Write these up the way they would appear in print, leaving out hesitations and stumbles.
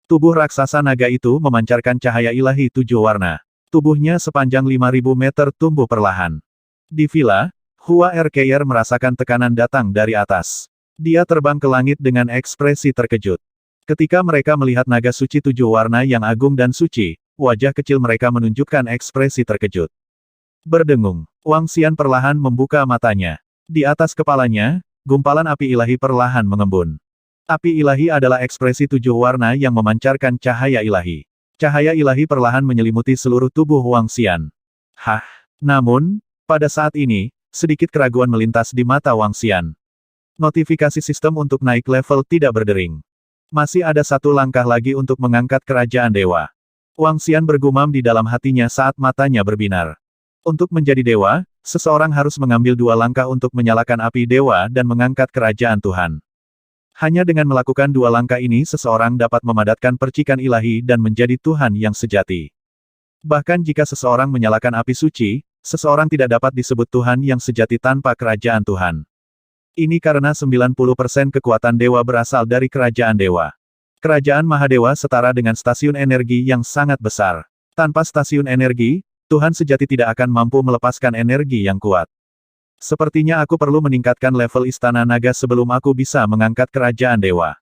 Tubuh raksasa naga itu memancarkan cahaya ilahi 7 warna. Tubuhnya sepanjang 5.000 meter tumbuh perlahan. Di villa, Hua Erkeier merasakan tekanan datang dari atas. Dia terbang ke langit dengan ekspresi terkejut. Ketika mereka melihat naga suci 7 warna yang agung dan suci, wajah kecil mereka menunjukkan ekspresi terkejut. Berdengung, Wang Xian perlahan membuka matanya. Di atas kepalanya, gumpalan api ilahi perlahan mengembun. Api ilahi adalah ekspresi 7 warna yang memancarkan cahaya ilahi. Cahaya ilahi perlahan menyelimuti seluruh tubuh Wang Xian. Hah! Namun, pada saat ini, sedikit keraguan melintas di mata Wang Xian. Notifikasi sistem untuk naik level tidak berdering. Masih ada 1 langkah lagi untuk mengangkat kerajaan dewa. Wang Xian bergumam di dalam hatinya saat matanya berbinar. Untuk menjadi dewa, seseorang harus mengambil 2 langkah untuk menyalakan api dewa dan mengangkat kerajaan Tuhan. Hanya dengan melakukan 2 langkah ini seseorang dapat memadatkan percikan ilahi dan menjadi Tuhan yang sejati. Bahkan jika seseorang menyalakan api suci, seseorang tidak dapat disebut Tuhan yang sejati tanpa kerajaan Tuhan. Ini karena 90% kekuatan dewa berasal dari kerajaan dewa. Kerajaan Mahadewa setara dengan stasiun energi yang sangat besar. Tanpa stasiun energi, Tuhan sejati tidak akan mampu melepaskan energi yang kuat. Sepertinya aku perlu meningkatkan level istana naga sebelum aku bisa mengangkat kerajaan dewa.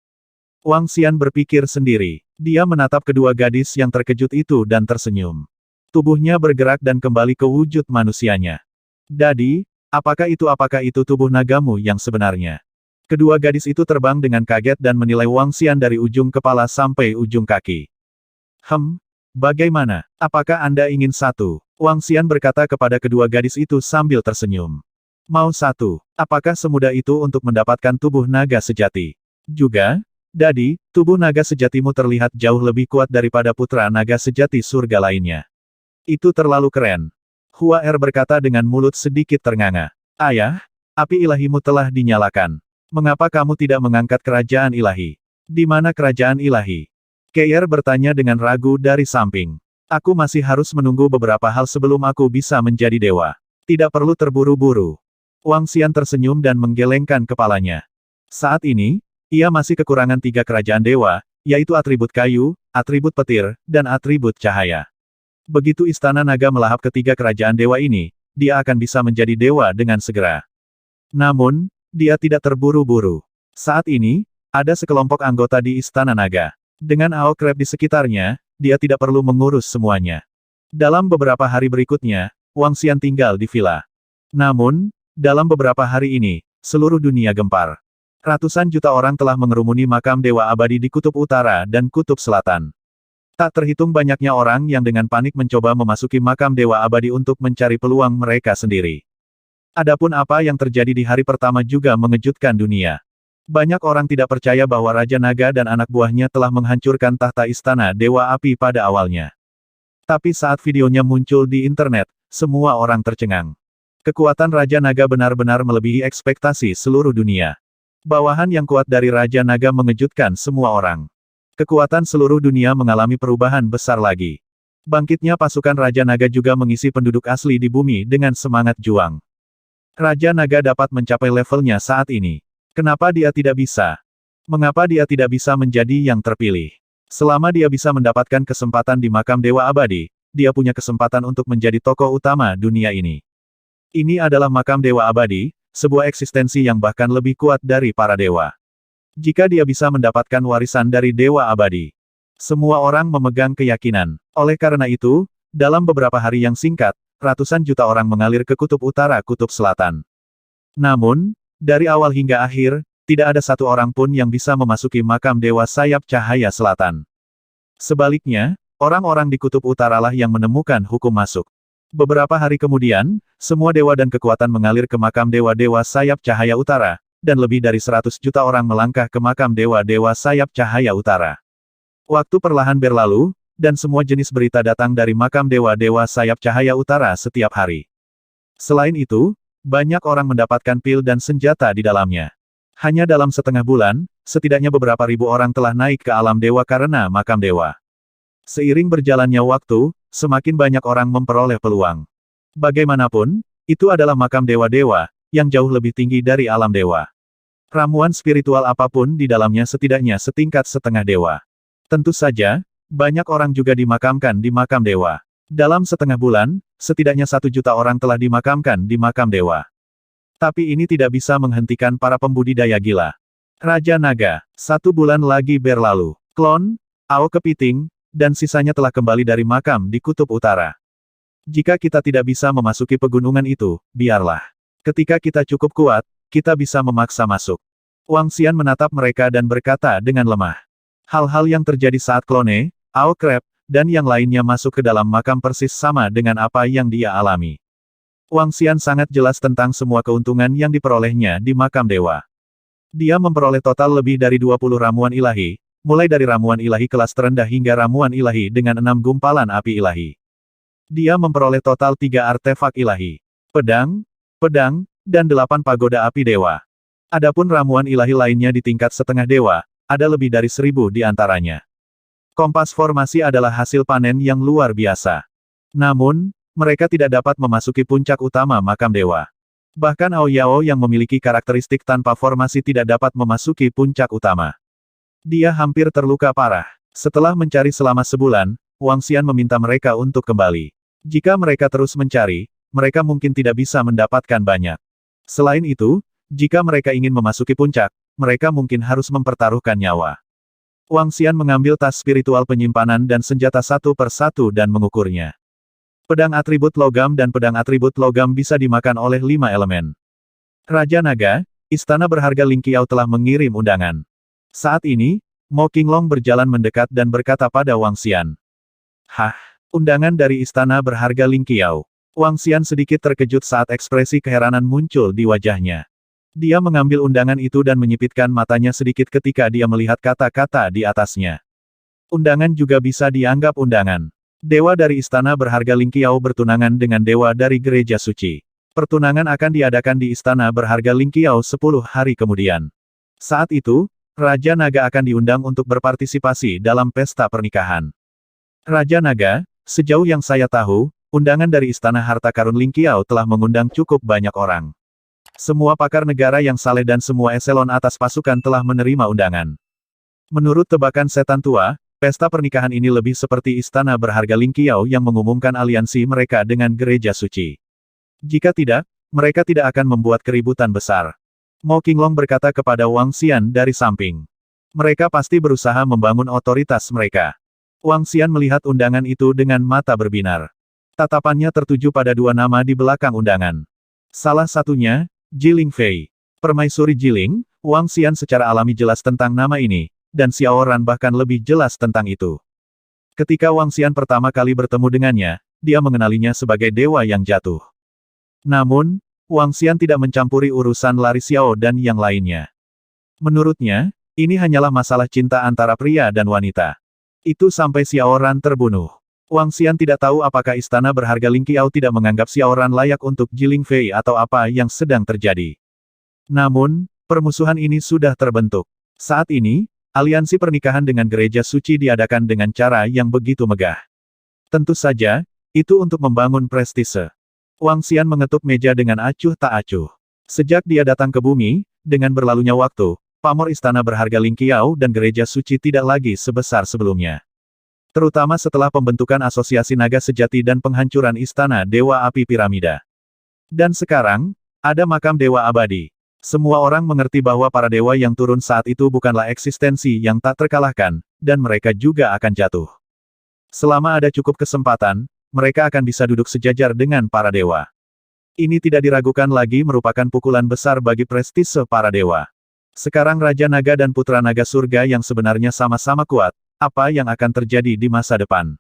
Wang Xian berpikir sendiri. Dia menatap kedua gadis yang terkejut itu dan tersenyum. Tubuhnya bergerak dan kembali ke wujud manusianya. Dadi, apakah itu tubuh nagamu yang sebenarnya? Kedua gadis itu terbang dengan kaget dan menilai Wang Xian dari ujung kepala sampai ujung kaki. Bagaimana? Apakah Anda ingin satu? Wang Xian berkata kepada kedua gadis itu sambil tersenyum. Mau satu? Apakah semudah itu untuk mendapatkan tubuh naga sejati? Juga, Dadi, tubuh naga sejatimu terlihat jauh lebih kuat daripada putra naga sejati surga lainnya. Itu terlalu keren. Hua Er berkata dengan mulut sedikit ternganga. Ayah, api ilahimu telah dinyalakan. Mengapa kamu tidak mengangkat kerajaan ilahi? Di mana kerajaan ilahi? Keier bertanya dengan ragu dari samping. Aku masih harus menunggu beberapa hal sebelum aku bisa menjadi dewa. Tidak perlu terburu-buru. Wang Xian tersenyum dan menggelengkan kepalanya. Saat ini, ia masih kekurangan 3 kerajaan dewa, yaitu atribut kayu, atribut petir, dan atribut cahaya. Begitu istana naga melahap ketiga kerajaan dewa ini, dia akan bisa menjadi dewa dengan segera. Namun, dia tidak terburu-buru. Saat ini, ada sekelompok anggota di istana naga. Dengan Ao Crab di sekitarnya, dia tidak perlu mengurus semuanya. Dalam beberapa hari berikutnya, Wang Xian tinggal di villa. Namun, dalam beberapa hari ini, seluruh dunia gempar. Ratusan juta orang telah mengerumuni makam dewa abadi di kutub utara dan kutub selatan. Tak terhitung banyaknya orang yang dengan panik mencoba memasuki makam dewa abadi untuk mencari peluang mereka sendiri. Adapun apa yang terjadi di hari pertama juga mengejutkan dunia. Banyak orang tidak percaya bahwa Raja Naga dan anak buahnya telah menghancurkan tahta istana Dewa Api pada awalnya. Tapi saat videonya muncul di internet, semua orang tercengang. Kekuatan Raja Naga benar-benar melebihi ekspektasi seluruh dunia. Bawahan yang kuat dari Raja Naga mengejutkan semua orang. Kekuatan seluruh dunia mengalami perubahan besar lagi. Bangkitnya pasukan Raja Naga juga mengisi penduduk asli di bumi dengan semangat juang. Raja Naga dapat mencapai levelnya saat ini. Kenapa dia tidak bisa? Mengapa dia tidak bisa menjadi yang terpilih? Selama dia bisa mendapatkan kesempatan di makam dewa abadi, dia punya kesempatan untuk menjadi tokoh utama dunia ini. Ini adalah makam dewa abadi, sebuah eksistensi yang bahkan lebih kuat dari para dewa. Jika dia bisa mendapatkan warisan dari dewa abadi, semua orang memegang keyakinan. Oleh karena itu, dalam beberapa hari yang singkat, ratusan juta orang mengalir ke kutub utara kutub selatan. Namun, dari awal hingga akhir, tidak ada satu orang pun yang bisa memasuki makam dewa sayap cahaya selatan. Sebaliknya, orang-orang di kutub utaralah yang menemukan hukum masuk. Beberapa hari kemudian, semua dewa dan kekuatan mengalir ke makam dewa-dewa sayap cahaya utara, dan lebih dari 100 juta orang melangkah ke makam dewa-dewa sayap cahaya utara. Waktu perlahan berlalu, dan semua jenis berita datang dari makam dewa-dewa sayap cahaya utara setiap hari. Selain itu, banyak orang mendapatkan pil dan senjata di dalamnya. Hanya dalam setengah bulan, setidaknya beberapa ribu orang telah naik ke alam dewa karena makam dewa. Seiring berjalannya waktu, semakin banyak orang memperoleh peluang. Bagaimanapun, itu adalah makam dewa-dewa, yang jauh lebih tinggi dari alam dewa. Ramuan spiritual apapun di dalamnya setidaknya setingkat setengah dewa. Tentu saja, banyak orang juga dimakamkan di makam dewa. Dalam setengah bulan, setidaknya 1 juta orang telah dimakamkan di makam dewa. Tapi ini tidak bisa menghentikan para pembudidaya gila. Raja Naga, 1 bulan lagi berlalu. Klon, Ao Kepiting, dan sisanya telah kembali dari makam di Kutub Utara. Jika kita tidak bisa memasuki pegunungan itu, biarlah. Ketika kita cukup kuat, kita bisa memaksa masuk. Wang Xian menatap mereka dan berkata dengan lemah. Hal-hal yang terjadi saat klone, Ao Crab, dan yang lainnya masuk ke dalam makam persis sama dengan apa yang dia alami. Wang Xian sangat jelas tentang semua keuntungan yang diperolehnya di makam dewa. Dia memperoleh total lebih dari 20 ramuan ilahi, mulai dari ramuan ilahi kelas terendah hingga ramuan ilahi dengan 6 gumpalan api ilahi. Dia memperoleh total 3 artefak ilahi. Pedang, dan 8 pagoda api dewa. Adapun ramuan ilahi lainnya di tingkat setengah dewa, ada lebih dari 1000 di antaranya. Kompas formasi adalah hasil panen yang luar biasa. Namun, mereka tidak dapat memasuki puncak utama makam dewa. Bahkan Ao Yao yang memiliki karakteristik tanpa formasi tidak dapat memasuki puncak utama. Dia hampir terluka parah. Setelah mencari selama sebulan, Wang Xian meminta mereka untuk kembali. Jika mereka terus mencari, mereka mungkin tidak bisa mendapatkan banyak. Selain itu, jika mereka ingin memasuki puncak, mereka mungkin harus mempertaruhkan nyawa. Wang Xian mengambil tas spiritual penyimpanan dan senjata satu per satu dan mengukurnya. Pedang atribut logam dan pedang atribut logam bisa dimakan oleh 5 elemen. Raja Naga, istana berharga Ling Qiao telah mengirim undangan. Saat ini, Mo Qinglong berjalan mendekat dan berkata pada Wang Xian. Hah, undangan dari istana berharga Ling Qiao. Wang Xian sedikit terkejut saat ekspresi keheranan muncul di wajahnya. Dia mengambil undangan itu dan menyipitkan matanya sedikit ketika dia melihat kata-kata di atasnya. Undangan juga bisa dianggap undangan. Dewa dari istana berharga Ling Qiao bertunangan dengan dewa dari gereja suci. Pertunangan akan diadakan di istana berharga Ling Qiao 10 hari kemudian. Saat itu, Raja Naga akan diundang untuk berpartisipasi dalam pesta pernikahan. Raja Naga, sejauh yang saya tahu, undangan dari Istana Harta Karun Ling Qiao telah mengundang cukup banyak orang. Semua pakar negara yang saleh dan semua eselon atas pasukan telah menerima undangan. Menurut tebakan setan tua, pesta pernikahan ini lebih seperti istana berharga Ling Qiao yang mengumumkan aliansi mereka dengan gereja suci. Jika tidak, mereka tidak akan membuat keributan besar. Mo Qinglong berkata kepada Wang Xian dari samping. Mereka pasti berusaha membangun otoritas mereka. Wang Xian melihat undangan itu dengan mata berbinar. Tatapannya tertuju pada 2 nama di belakang undangan. Salah satunya, Jiling Fei. Permaisuri Jiling, Wang Xian secara alami jelas tentang nama ini, dan Xiao Ran bahkan lebih jelas tentang itu. Ketika Wang Xian pertama kali bertemu dengannya, dia mengenalinya sebagai dewa yang jatuh. Namun, Wang Xian tidak mencampuri urusan Lari Xiao dan yang lainnya. Menurutnya, ini hanyalah masalah cinta antara pria dan wanita. Itu sampai Xiao Ran terbunuh. Wang Xian tidak tahu apakah istana berharga Ling Qiao tidak menganggap Xiao Ran layak untuk Jiling Fei atau apa yang sedang terjadi. Namun, permusuhan ini sudah terbentuk. Saat ini, aliansi pernikahan dengan gereja suci diadakan dengan cara yang begitu megah. Tentu saja, itu untuk membangun prestise. Wang Xian mengetuk meja dengan acuh tak acuh. Sejak dia datang ke bumi, dengan berlalunya waktu, pamor istana berharga Ling Qiao dan gereja suci tidak lagi sebesar sebelumnya. Terutama setelah pembentukan asosiasi naga sejati dan penghancuran istana Dewa Api Piramida. Dan sekarang, ada makam Dewa Abadi. Semua orang mengerti bahwa para dewa yang turun saat itu bukanlah eksistensi yang tak terkalahkan, dan mereka juga akan jatuh. Selama ada cukup kesempatan, mereka akan bisa duduk sejajar dengan para dewa. Ini tidak diragukan lagi merupakan pukulan besar bagi prestise para dewa. Sekarang Raja Naga dan Putra Naga Surga yang sebenarnya sama-sama kuat, apa yang akan terjadi di masa depan.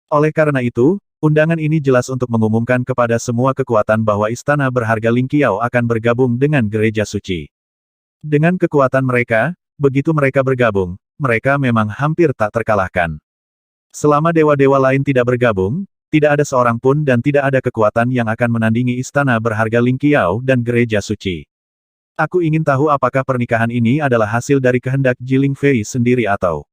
Oleh karena itu, undangan ini jelas untuk mengumumkan kepada semua kekuatan bahwa istana berharga Ling Qiao akan bergabung dengan gereja suci. Dengan kekuatan mereka, begitu mereka bergabung, mereka memang hampir tak terkalahkan. Selama dewa-dewa lain tidak bergabung, tidak ada seorang pun dan tidak ada kekuatan yang akan menandingi istana berharga Ling Qiao dan gereja suci. Aku ingin tahu apakah pernikahan ini adalah hasil dari kehendak Jiling Fei sendiri atau...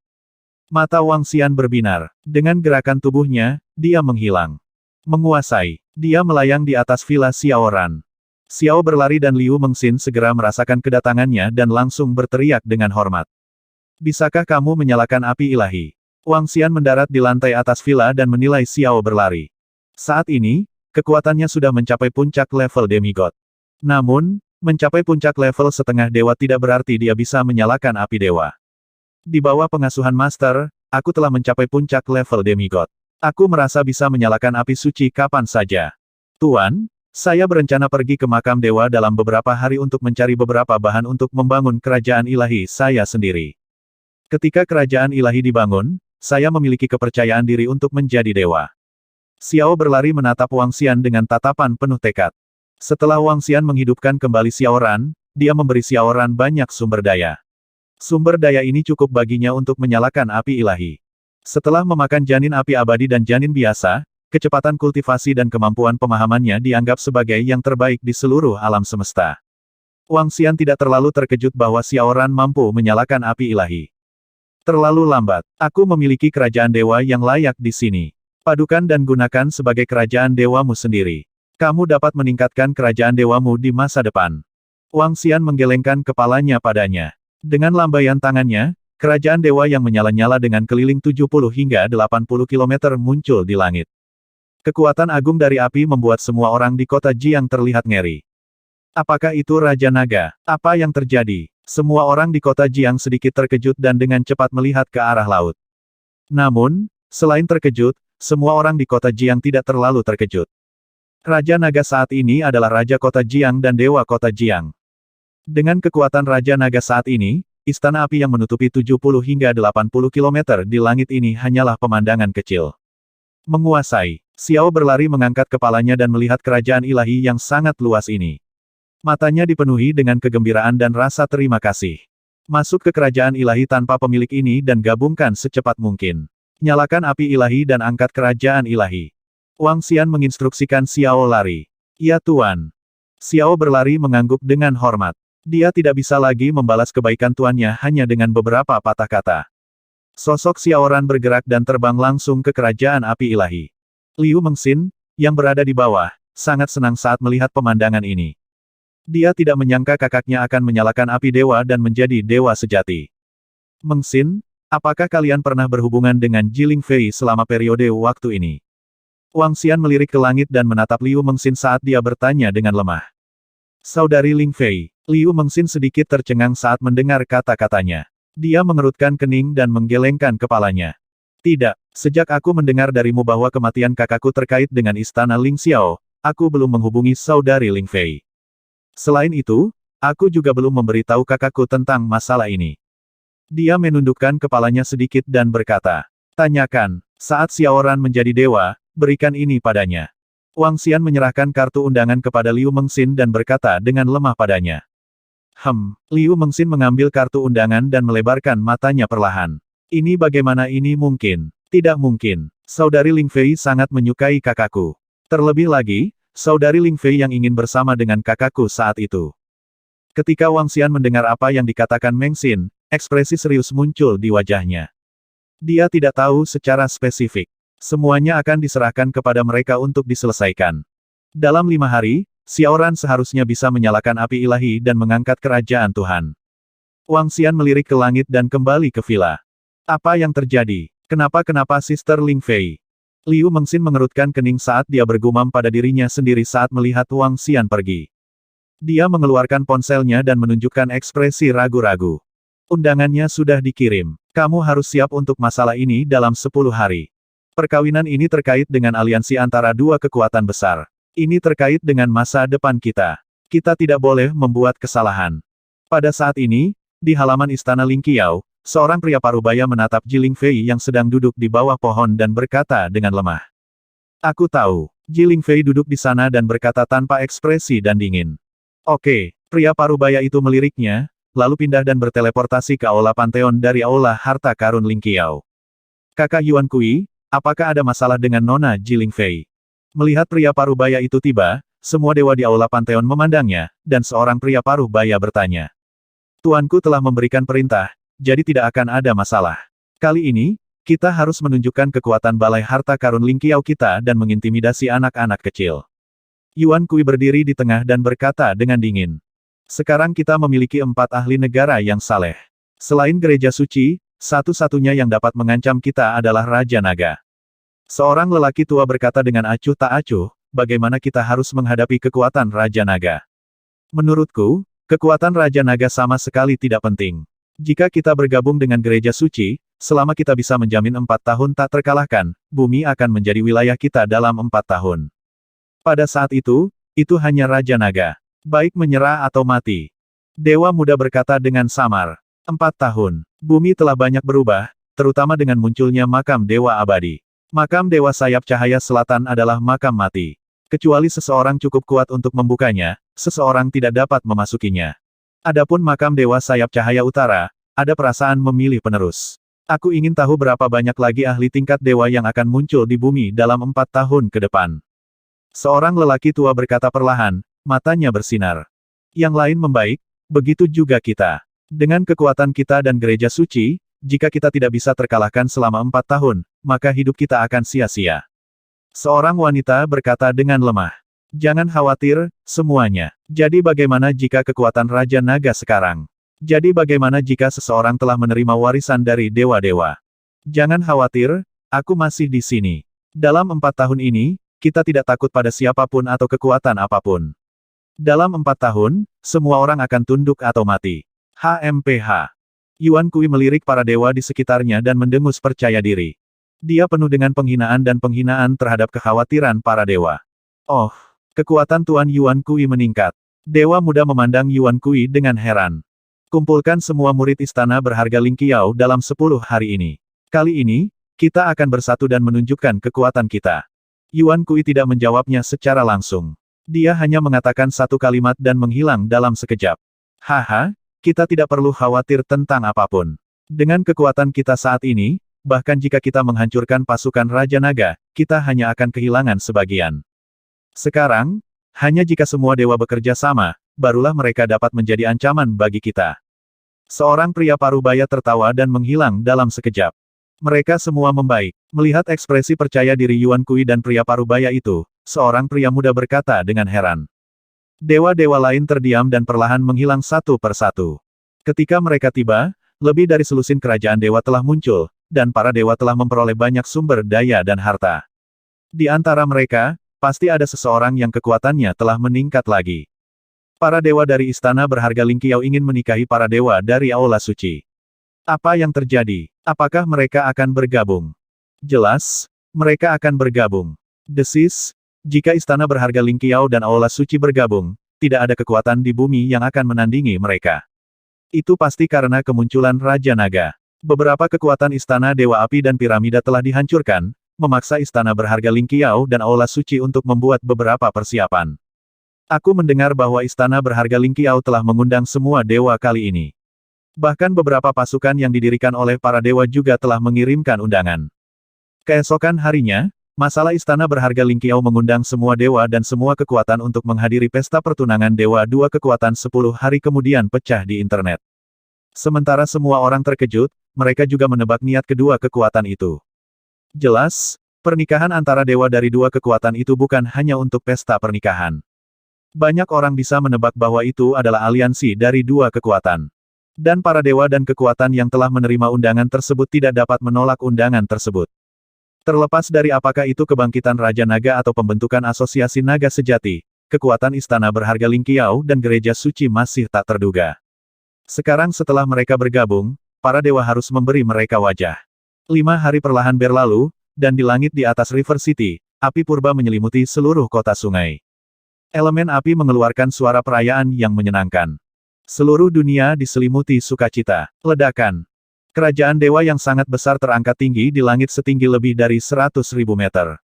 Mata Wang Xian berbinar. Dengan gerakan tubuhnya, dia menghilang. Menguasai. Dia melayang di atas villa Xiao Ran. Xiao berlari dan Liu Mengxin segera merasakan kedatangannya dan langsung berteriak dengan hormat. Bisakah kamu menyalakan api ilahi? Wang Xian mendarat di lantai atas villa dan menilai Xiao berlari. Saat ini, kekuatannya sudah mencapai puncak level demigod. Namun, mencapai puncak level setengah dewa tidak berarti dia bisa menyalakan api dewa. Di bawah pengasuhan Master, aku telah mencapai puncak level demigod. Aku merasa bisa menyalakan api suci kapan saja. Tuan, saya berencana pergi ke makam dewa dalam beberapa hari untuk mencari beberapa bahan untuk membangun kerajaan ilahi saya sendiri. Ketika kerajaan ilahi dibangun, saya memiliki kepercayaan diri untuk menjadi dewa. Xiao berlari menatap Wang Xian dengan tatapan penuh tekad. Setelah Wang Xian menghidupkan kembali Xiao Ran, dia memberi Xiao Ran banyak sumber daya. Sumber daya ini cukup baginya untuk menyalakan api ilahi. Setelah memakan janin api abadi dan janin biasa, kecepatan kultivasi dan kemampuan pemahamannya dianggap sebagai yang terbaik di seluruh alam semesta. Wang Xian tidak terlalu terkejut bahwa Xiao Ran mampu menyalakan api ilahi. Terlalu lambat. Aku memiliki kerajaan dewa yang layak di sini. Padukan dan gunakan sebagai kerajaan dewamu sendiri. Kamu dapat meningkatkan kerajaan dewamu di masa depan. Wang Xian menggelengkan kepalanya padanya. Dengan lambaian tangannya, kerajaan dewa yang menyala-nyala dengan keliling 70 hingga 80 km muncul di langit. Kekuatan agung dari api membuat semua orang di kota Jiang terlihat ngeri. Apakah itu Raja Naga? Apa yang terjadi? Semua orang di kota Jiang sedikit terkejut dan dengan cepat melihat ke arah laut. Namun, selain terkejut, semua orang di kota Jiang tidak terlalu terkejut. Raja Naga saat ini adalah Raja Kota Jiang dan Dewa Kota Jiang. Dengan kekuatan Raja Naga saat ini, istana api yang menutupi 70 hingga 80 km di langit ini hanyalah pemandangan kecil. Menguasai. Xiao berlari mengangkat kepalanya dan melihat kerajaan ilahi yang sangat luas ini. Matanya dipenuhi dengan kegembiraan dan rasa terima kasih. Masuk ke kerajaan ilahi tanpa pemilik ini dan gabungkan secepat mungkin. Nyalakan api ilahi dan angkat kerajaan ilahi. Wang Xian menginstruksikan Xiao lari. Ya Tuan. Xiao berlari mengangguk dengan hormat. Dia tidak bisa lagi membalas kebaikan tuannya hanya dengan beberapa patah kata. Sosok Xiao Ran bergerak dan terbang langsung ke kerajaan api ilahi. Liu Mengxin, yang berada di bawah, sangat senang saat melihat pemandangan ini. Dia tidak menyangka kakaknya akan menyalakan api dewa dan menjadi dewa sejati. Mengxin, apakah kalian pernah berhubungan dengan Jiling Fei selama periode waktu ini? Wang Xian melirik ke langit dan menatap Liu Mengxin saat dia bertanya dengan lemah. Saudari Ling Fei, Liu Mengxin sedikit tercengang saat mendengar kata-katanya. Dia mengerutkan kening dan menggelengkan kepalanya. Tidak, sejak aku mendengar darimu bahwa kematian kakakku terkait dengan istana Ling Xiao, aku belum menghubungi saudari Ling Fei. Selain itu, aku juga belum memberitahu kakakku tentang masalah ini. Dia menundukkan kepalanya sedikit dan berkata, tanyakan, saat Xiao Ran menjadi dewa, berikan ini padanya. Wang Xian menyerahkan kartu undangan kepada Liu Mengxin dan berkata dengan lemah padanya. Liu Mengxin mengambil kartu undangan dan melebarkan matanya perlahan. Ini bagaimana ini mungkin? Tidak mungkin. Saudari Ling Fei sangat menyukai kakakku. Terlebih lagi, saudari Ling Fei yang ingin bersama dengan kakakku saat itu. Ketika Wang Xian mendengar apa yang dikatakan Mengxin, ekspresi serius muncul di wajahnya. Dia tidak tahu secara spesifik. Semuanya akan diserahkan kepada mereka untuk diselesaikan. Dalam 5 hari, Xiao Ran seharusnya bisa menyalakan api ilahi dan mengangkat kerajaan Tuhan. Wang Xian melirik ke langit dan kembali ke villa. Apa yang terjadi? Kenapa Sister Ling Fei? Liu Mengxin mengerutkan kening saat dia bergumam pada dirinya sendiri saat melihat Wang Xian pergi. Dia mengeluarkan ponselnya dan menunjukkan ekspresi ragu-ragu. Undangannya sudah dikirim. Kamu harus siap untuk masalah ini dalam 10 hari. Perkawinan ini terkait dengan aliansi antara dua kekuatan besar. Ini terkait dengan masa depan kita. Kita tidak boleh membuat kesalahan. Pada saat ini, di halaman istana Ling Qiao, seorang pria parubaya menatap Jiling Fei yang sedang duduk di bawah pohon dan berkata dengan lemah. Aku tahu. Jiling Fei duduk di sana dan berkata tanpa ekspresi dan dingin. Oke, pria parubaya itu meliriknya, lalu pindah dan berteleportasi ke aula Pantheon dari aula harta karun Ling Qiao. Kakak Yuan Kui, apakah ada masalah dengan Nona Jiling Fei? Melihat pria parubaya itu tiba, semua dewa di aula Pantheon memandangnya, dan seorang pria parubaya bertanya. Tuanku telah memberikan perintah, jadi tidak akan ada masalah. Kali ini, kita harus menunjukkan kekuatan balai harta karun Ling Qiao kita dan mengintimidasi anak-anak kecil. Yuan Kui berdiri di tengah dan berkata dengan dingin. Sekarang kita memiliki 4 ahli negara yang saleh. Selain gereja suci, satu-satunya yang dapat mengancam kita adalah Raja Naga. Seorang lelaki tua berkata dengan acuh tak acuh, bagaimana kita harus menghadapi kekuatan Raja Naga? Menurutku, kekuatan Raja Naga sama sekali tidak penting. Jika kita bergabung dengan gereja suci, selama kita bisa menjamin 4 tahun tak terkalahkan, bumi akan menjadi wilayah kita dalam 4 tahun. Pada saat itu hanya Raja Naga. Baik menyerah atau mati. Dewa Muda berkata dengan samar. 4 tahun. Bumi telah banyak berubah, terutama dengan munculnya makam Dewa Abadi. Makam Dewa Sayap Cahaya Selatan adalah makam mati. Kecuali seseorang cukup kuat untuk membukanya, seseorang tidak dapat memasukinya. Adapun makam Dewa Sayap Cahaya Utara, ada perasaan memilih penerus. Aku ingin tahu berapa banyak lagi ahli tingkat dewa yang akan muncul di bumi dalam 4 tahun ke depan. Seorang lelaki tua berkata perlahan, matanya bersinar. Yang lain membaik, begitu juga kita. Dengan kekuatan kita dan gereja suci, jika kita tidak bisa terkalahkan selama 4 tahun, maka hidup kita akan sia-sia. Seorang wanita berkata dengan lemah. Jangan khawatir, semuanya. Jadi bagaimana jika kekuatan Raja Naga sekarang? Jadi bagaimana jika seseorang telah menerima warisan dari dewa-dewa? Jangan khawatir, aku masih di sini. Dalam 4 tahun ini, kita tidak takut pada siapapun atau kekuatan apapun. Dalam 4 tahun, semua orang akan tunduk atau mati. HMPH. Yuan Kui melirik para dewa di sekitarnya dan mendengus percaya diri. Dia penuh dengan penghinaan dan penghinaan terhadap kekhawatiran para dewa. Oh, kekuatan Tuan Yuan Kui meningkat. Dewa Muda memandang Yuan Kui dengan heran. Kumpulkan semua murid istana berharga Ling Qiao dalam 10 hari ini. Kali ini, kita akan bersatu dan menunjukkan kekuatan kita. Yuan Kui tidak menjawabnya secara langsung. Dia hanya mengatakan satu kalimat dan menghilang dalam sekejap. Haha, kita tidak perlu khawatir tentang apapun. Dengan kekuatan kita saat ini, bahkan jika kita menghancurkan pasukan Raja Naga, kita hanya akan kehilangan sebagian. Sekarang, hanya jika semua dewa bekerja sama, barulah mereka dapat menjadi ancaman bagi kita. Seorang pria parubaya tertawa dan menghilang dalam sekejap. Mereka semua membaik. Melihat ekspresi percaya diri Yuan Kui dan pria parubaya itu, seorang pria muda berkata dengan heran. Dewa-dewa lain terdiam dan perlahan menghilang satu persatu. Ketika mereka tiba, lebih dari selusin kerajaan dewa telah muncul, dan para dewa telah memperoleh banyak sumber daya dan harta. Di antara mereka, pasti ada seseorang yang kekuatannya telah meningkat lagi. Para dewa dari istana berharga Ling Qiao ingin menikahi para dewa dari Aula Suci. Apa yang terjadi? Apakah mereka akan bergabung? Jelas, mereka akan bergabung. Desis, jika istana berharga Ling Qiao dan Aula Suci bergabung, tidak ada kekuatan di bumi yang akan menandingi mereka. Itu pasti karena kemunculan Raja Naga. Beberapa kekuatan istana Dewa Api dan Piramida telah dihancurkan, memaksa istana berharga Ling Qiao dan Aula Suci untuk membuat beberapa persiapan. Aku mendengar bahwa istana berharga Ling Qiao telah mengundang semua dewa kali ini. Bahkan beberapa pasukan yang didirikan oleh para dewa juga telah mengirimkan undangan. Keesokan harinya, masalah istana berharga Ling Qiao mengundang semua dewa dan semua kekuatan untuk menghadiri pesta pertunangan dewa dua kekuatan 10 hari kemudian pecah di internet. Sementara semua orang terkejut, mereka juga menebak niat kedua kekuatan itu. Jelas, pernikahan antara dewa dari dua kekuatan itu bukan hanya untuk pesta pernikahan. Banyak orang bisa menebak bahwa itu adalah aliansi dari dua kekuatan. Dan para dewa dan kekuatan yang telah menerima undangan tersebut tidak dapat menolak undangan tersebut. Terlepas dari apakah itu kebangkitan Raja Naga atau pembentukan asosiasi naga sejati, kekuatan istana berharga Ling Qiao dan gereja suci masih tak terduga. Sekarang setelah mereka bergabung, para dewa harus memberi mereka wajah. 5 hari perlahan berlalu, dan di langit di atas River City, api purba menyelimuti seluruh kota sungai. Elemen api mengeluarkan suara perayaan yang menyenangkan. Seluruh dunia diselimuti sukacita. Ledakan. Kerajaan dewa yang sangat besar terangkat tinggi di langit setinggi lebih dari 100.000 meter.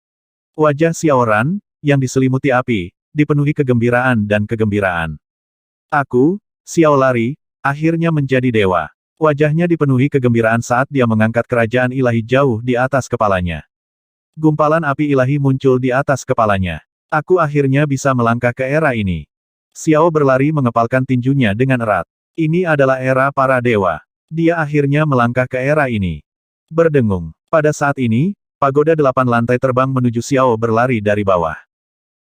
Wajah Xiao Ran, yang diselimuti api, dipenuhi kegembiraan dan kegembiraan. Aku, Xiao Lari, akhirnya menjadi dewa. Wajahnya dipenuhi kegembiraan saat dia mengangkat kerajaan ilahi jauh di atas kepalanya. Gumpalan api ilahi muncul di atas kepalanya. Aku akhirnya bisa melangkah ke era ini. Xiao berlari mengepalkan tinjunya dengan erat. Ini adalah era para dewa. Dia akhirnya melangkah ke era ini. Berdengung. Pada saat ini, pagoda 8 lantai terbang menuju Xiao berlari dari bawah.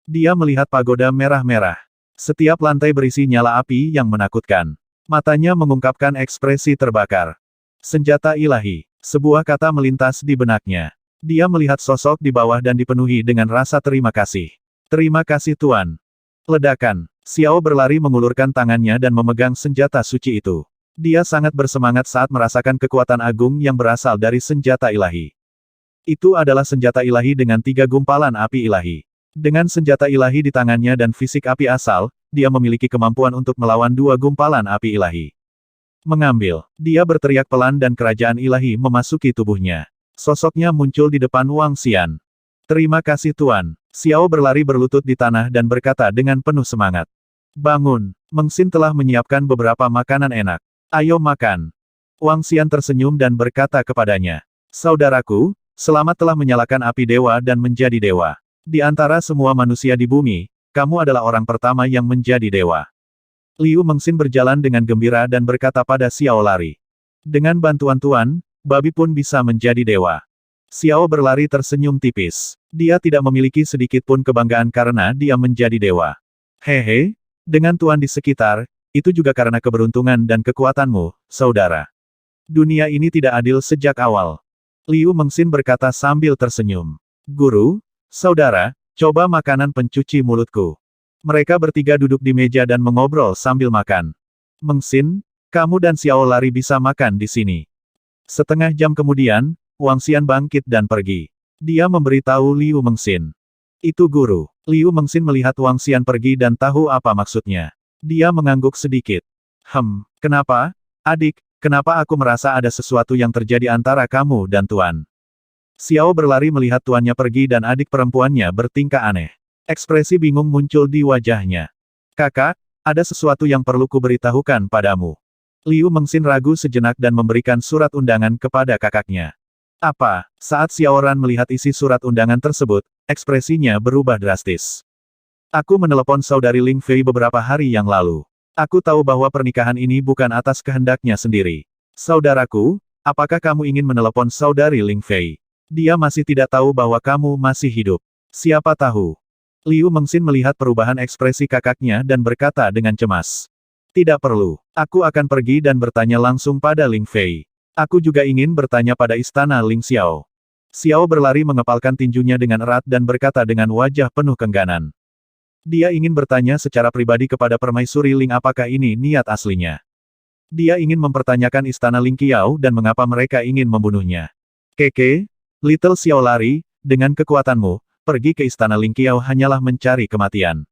Dia melihat pagoda merah-merah. Setiap lantai berisi nyala api yang menakutkan. Matanya mengungkapkan ekspresi terbakar. Senjata ilahi. Sebuah kata melintas di benaknya. Dia melihat sosok di bawah dan dipenuhi dengan rasa terima kasih. Terima kasih Tuan. Ledakan. Xiao berlari mengulurkan tangannya dan memegang senjata suci itu. Dia sangat bersemangat saat merasakan kekuatan agung yang berasal dari senjata ilahi. Itu adalah senjata ilahi dengan 3 gumpalan api ilahi. Dengan senjata ilahi di tangannya dan fisik api asal, dia memiliki kemampuan untuk melawan 2 gumpalan api ilahi. Mengambil. Dia berteriak pelan dan kerajaan ilahi memasuki tubuhnya. Sosoknya muncul di depan Wang Xian. Terima kasih Tuan. Xiao berlari berlutut di tanah dan berkata dengan penuh semangat. Bangun. Meng Xin telah menyiapkan beberapa makanan enak. Ayo makan. Wang Xian tersenyum dan berkata kepadanya. Saudaraku, selamat telah menyalakan api dewa dan menjadi dewa. Di antara semua manusia di bumi, kamu adalah orang pertama yang menjadi dewa. Liu Mengxin berjalan dengan gembira dan berkata pada Xiao lari. Dengan bantuan Tuan, babi pun bisa menjadi dewa. Xiao berlari tersenyum tipis. Dia tidak memiliki sedikit pun kebanggaan karena dia menjadi dewa. Hehe, dengan Tuan di sekitar, itu juga karena keberuntungan dan kekuatanmu, saudara. Dunia ini tidak adil sejak awal. Liu Mengxin berkata sambil tersenyum. Guru, saudara, coba makanan pencuci mulutku. Mereka bertiga duduk di meja dan mengobrol sambil makan. Meng Xin, kamu dan Xiao lari bisa makan di sini. Setengah jam kemudian, Wang Xian bangkit dan pergi. Dia memberitahu Liu Mengxin. Itu guru. Liu Mengxin melihat Wang Xian pergi dan tahu apa maksudnya. Dia mengangguk sedikit. Kenapa, adik, kenapa aku merasa ada sesuatu yang terjadi antara kamu dan Tuan? Xiao berlari melihat tuannya pergi dan adik perempuannya bertingkah aneh. Ekspresi bingung muncul di wajahnya. Kakak, ada sesuatu yang perlu kuberitahukan padamu. Liu Mengxin ragu sejenak dan memberikan surat undangan kepada kakaknya. Apa? Saat Xiaoran melihat isi surat undangan tersebut, ekspresinya berubah drastis. Aku menelepon saudari Ling Fei beberapa hari yang lalu. Aku tahu bahwa pernikahan ini bukan atas kehendaknya sendiri. Saudaraku, apakah kamu ingin menelepon saudari Ling Fei? Dia masih tidak tahu bahwa kamu masih hidup. Siapa tahu? Liu Mengxin melihat perubahan ekspresi kakaknya dan berkata dengan cemas. Tidak perlu. Aku akan pergi dan bertanya langsung pada Ling Fei. Aku juga ingin bertanya pada istana Ling Xiao. Xiao berlari mengepalkan tinjunya dengan erat dan berkata dengan wajah penuh kengganan. Dia ingin bertanya secara pribadi kepada Permaisuri Ling apakah ini niat aslinya. Dia ingin mempertanyakan istana Ling Qiao dan mengapa mereka ingin membunuhnya. Keke, Little Xiao lari, dengan kekuatanmu, pergi ke istana Ling Qiao hanyalah mencari kematian.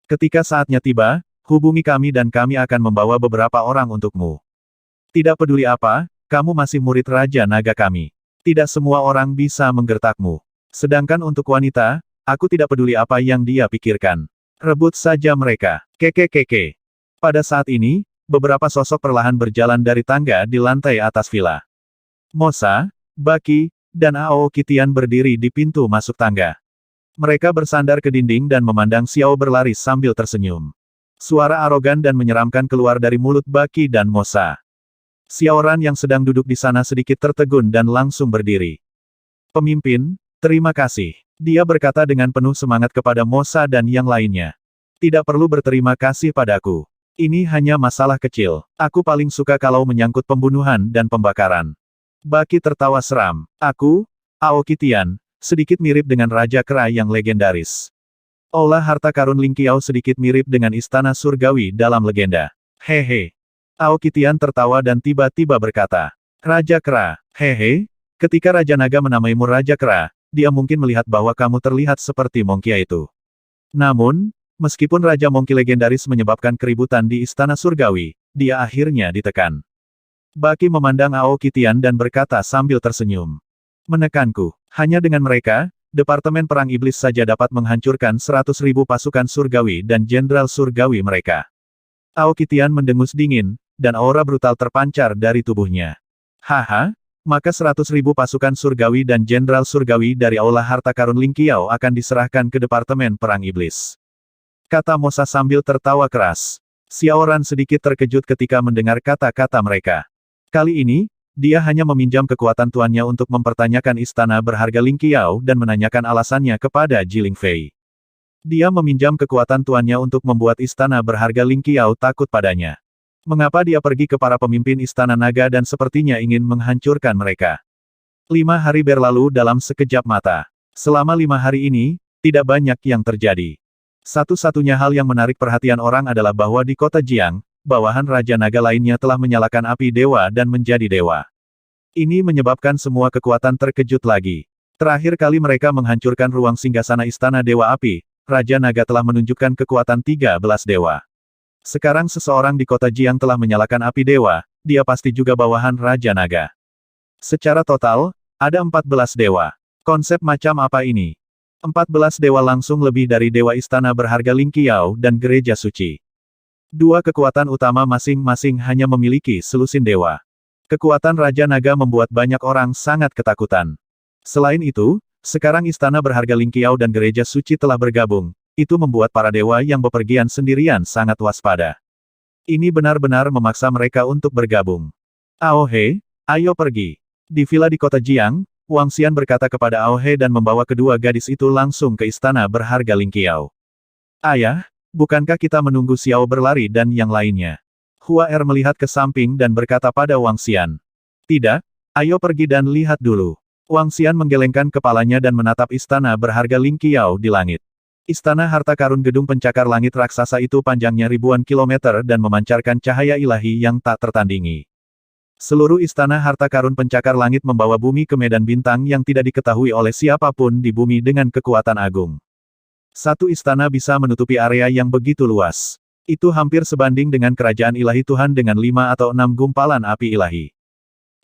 Ketika saatnya tiba, hubungi kami dan kami akan membawa beberapa orang untukmu. Tidak peduli apa, kamu masih murid Raja Naga kami. Tidak semua orang bisa menggertakmu. Sedangkan untuk wanita, aku tidak peduli apa yang dia pikirkan. Rebut saja mereka. Keke. Pada saat ini, beberapa sosok perlahan berjalan dari tangga di lantai atas villa. Mosa, Baki, dan Ao Qitian berdiri di pintu masuk tangga. Mereka bersandar ke dinding dan memandang Xiao berlari sambil tersenyum. Suara arogan dan menyeramkan keluar dari mulut Baki dan Mosa. Xiaoran yang sedang duduk di sana sedikit tertegun dan langsung berdiri. Pemimpin, terima kasih. Dia berkata dengan penuh semangat kepada Mosa dan yang lainnya. Tidak perlu berterima kasih padaku. Ini hanya masalah kecil. Aku paling suka kalau menyangkut pembunuhan dan pembakaran. Baki tertawa seram. Aku, Ao Qitian, sedikit mirip dengan Raja Kera yang legendaris. Aula harta karun Ling Qiao sedikit mirip dengan istana surgawi dalam legenda. Hehe. Ao Qitian tertawa dan tiba-tiba berkata. Raja Kera, hehe. Ketika Raja Naga menamaimu Raja Kera, dia mungkin melihat bahwa kamu terlihat seperti Mongkia itu. Namun, meskipun Raja Mongki legendaris menyebabkan keributan di istana surgawi, dia akhirnya ditekan. Baki memandang Ao Qitian dan berkata sambil tersenyum. Menekanku. Hanya dengan mereka, Departemen Perang Iblis saja dapat menghancurkan 100.000 pasukan surgawi dan jenderal surgawi mereka. Ao Qitian mendengus dingin, dan aura brutal terpancar dari tubuhnya. Haha, maka 100.000 pasukan surgawi dan jenderal surgawi dari Aula Harta Karun Ling Qiao akan diserahkan ke Departemen Perang Iblis. Kata Mosa sambil tertawa keras. Xiaoran sedikit terkejut ketika mendengar kata-kata mereka. Kali ini, dia hanya meminjam kekuatan tuannya untuk mempertanyakan istana berharga Ling Qiao dan menanyakan alasannya kepada Ji Ling Fei. Dia meminjam kekuatan tuannya untuk membuat istana berharga Ling Qiao takut padanya. Mengapa dia pergi ke para pemimpin Istana Naga dan sepertinya ingin menghancurkan mereka? 5 hari berlalu dalam sekejap mata. Selama 5 hari ini, tidak banyak yang terjadi. Satu-satunya hal yang menarik perhatian orang adalah bahwa di kota Jiang, bawahan Raja Naga lainnya telah menyalakan api dewa dan menjadi dewa. Ini menyebabkan semua kekuatan terkejut lagi. Terakhir kali mereka menghancurkan ruang singgasana Istana Dewa Api, Raja Naga telah menunjukkan kekuatan 13 dewa. Sekarang seseorang di kota Jiang telah menyalakan api dewa, dia pasti juga bawahan Raja Naga. Secara total, ada 14 dewa. Konsep macam apa ini? 14 dewa langsung lebih dari dewa istana berharga Ling Qiao dan gereja suci. Dua kekuatan utama masing-masing hanya memiliki selusin dewa. Kekuatan Raja Naga membuat banyak orang sangat ketakutan. Selain itu, sekarang istana berharga Ling Qiao dan gereja suci telah bergabung. Itu membuat para dewa yang bepergian sendirian sangat waspada. Ini benar-benar memaksa mereka untuk bergabung. Ao He, ayo pergi. Di villa di kota Jiang, Wang Xian berkata kepada Ao He dan membawa kedua gadis itu langsung ke istana berharga Ling Qiao. Ayah, bukankah kita menunggu Xiao berlari dan yang lainnya? Hua Er melihat ke samping dan berkata pada Wang Xian. Tidak, ayo pergi dan lihat dulu. Wang Xian menggelengkan kepalanya dan menatap istana berharga Ling Qiao di langit. Istana harta karun gedung pencakar langit raksasa itu panjangnya ribuan kilometer dan memancarkan cahaya ilahi yang tak tertandingi. Seluruh istana harta karun pencakar langit membawa bumi ke medan bintang yang tidak diketahui oleh siapapun di bumi dengan kekuatan agung. Satu istana bisa menutupi area yang begitu luas. Itu hampir sebanding dengan kerajaan ilahi Tuhan dengan 5 atau 6 gumpalan api ilahi.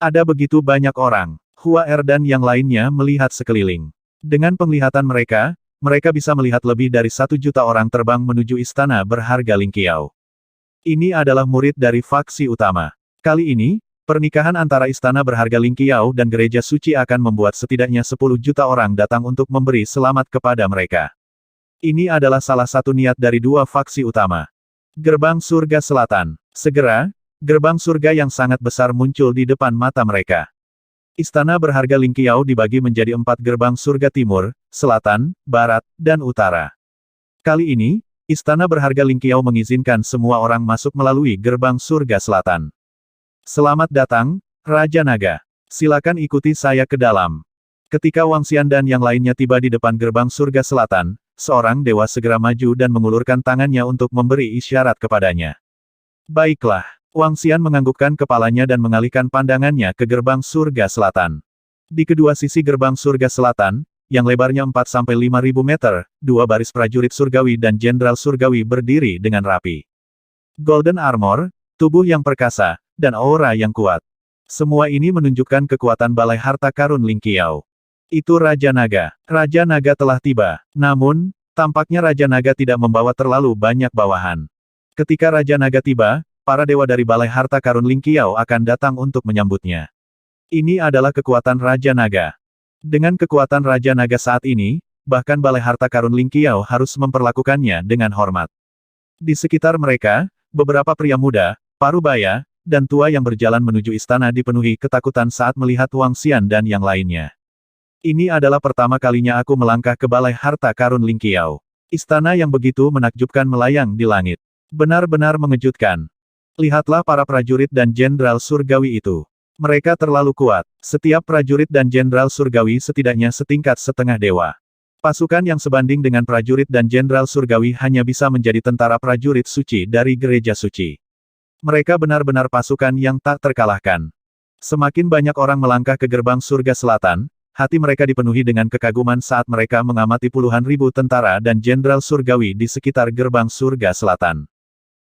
Ada begitu banyak orang. Hua Er dan yang lainnya melihat sekeliling. Dengan penglihatan mereka, mereka bisa melihat lebih dari 1 juta orang terbang menuju istana berharga Ling Qiao. Ini adalah murid dari faksi utama. Kali ini, pernikahan antara istana berharga Ling Qiao dan gereja suci akan membuat setidaknya 10 juta orang datang untuk memberi selamat kepada mereka. Ini adalah salah satu niat dari dua faksi utama. Gerbang surga selatan. Segera, gerbang surga yang sangat besar muncul di depan mata mereka. Istana berharga Ling Qiao dibagi menjadi 4 gerbang surga timur, selatan, barat, dan utara. Kali ini, istana berharga Ling Qiao mengizinkan semua orang masuk melalui gerbang surga selatan. Selamat datang, Raja Naga. Silakan ikuti saya ke dalam. Ketika Wang Xian dan yang lainnya tiba di depan gerbang surga selatan, seorang dewa segera maju dan mengulurkan tangannya untuk memberi isyarat kepadanya. Baiklah, Wang Xian menganggukkan kepalanya dan mengalihkan pandangannya ke gerbang surga selatan. Di kedua sisi gerbang surga selatan, yang lebarnya 4-5 ribu meter, 2 baris prajurit surgawi dan jenderal surgawi berdiri dengan rapi. Golden armor, tubuh yang perkasa, dan aura yang kuat. Semua ini menunjukkan kekuatan balai harta karun Ling Qiao. Itu Raja Naga. Raja Naga telah tiba. Namun, tampaknya Raja Naga tidak membawa terlalu banyak bawahan. Ketika Raja Naga tiba, para dewa dari balai harta karun Ling Qiao akan datang untuk menyambutnya. Ini adalah kekuatan Raja Naga. Dengan kekuatan Raja Naga saat ini, bahkan balai harta karun Ling Qiao harus memperlakukannya dengan hormat. Di sekitar mereka, beberapa pria muda, parubaya, dan tua yang berjalan menuju istana dipenuhi ketakutan saat melihat Wang Xian dan yang lainnya. Ini adalah pertama kalinya aku melangkah ke balai harta karun Ling Qiao. Istana yang begitu menakjubkan melayang di langit. Benar-benar mengejutkan. Lihatlah para prajurit dan jenderal surgawi itu. Mereka terlalu kuat. Setiap prajurit dan jenderal surgawi setidaknya setingkat setengah dewa. Pasukan yang sebanding dengan prajurit dan jenderal surgawi hanya bisa menjadi tentara prajurit suci dari gereja suci. Mereka benar-benar pasukan yang tak terkalahkan. Semakin banyak orang melangkah ke gerbang surga selatan, hati mereka dipenuhi dengan kekaguman saat mereka mengamati puluhan ribu tentara dan jenderal surgawi di sekitar gerbang surga selatan.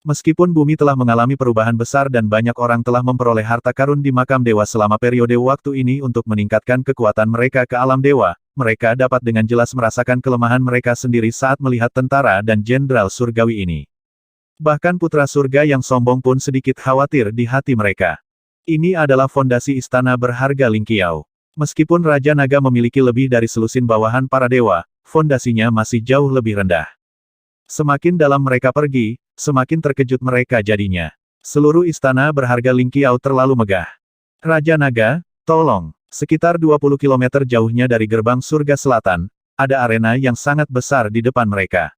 Meskipun bumi telah mengalami perubahan besar dan banyak orang telah memperoleh harta karun di makam dewa selama periode waktu ini untuk meningkatkan kekuatan mereka ke alam dewa, mereka dapat dengan jelas merasakan kelemahan mereka sendiri saat melihat tentara dan jenderal surgawi ini. Bahkan putra surga yang sombong pun sedikit khawatir di hati mereka. Ini adalah fondasi istana berharga Ling Qiao. Meskipun Raja Naga memiliki lebih dari selusin bawahan para dewa, fondasinya masih jauh lebih rendah. Semakin dalam mereka pergi, semakin terkejut mereka jadinya. Seluruh istana berharga Ling Qiao terlalu megah. Raja Naga, tolong. Sekitar 20 km jauhnya dari gerbang surga selatan, ada arena yang sangat besar di depan mereka.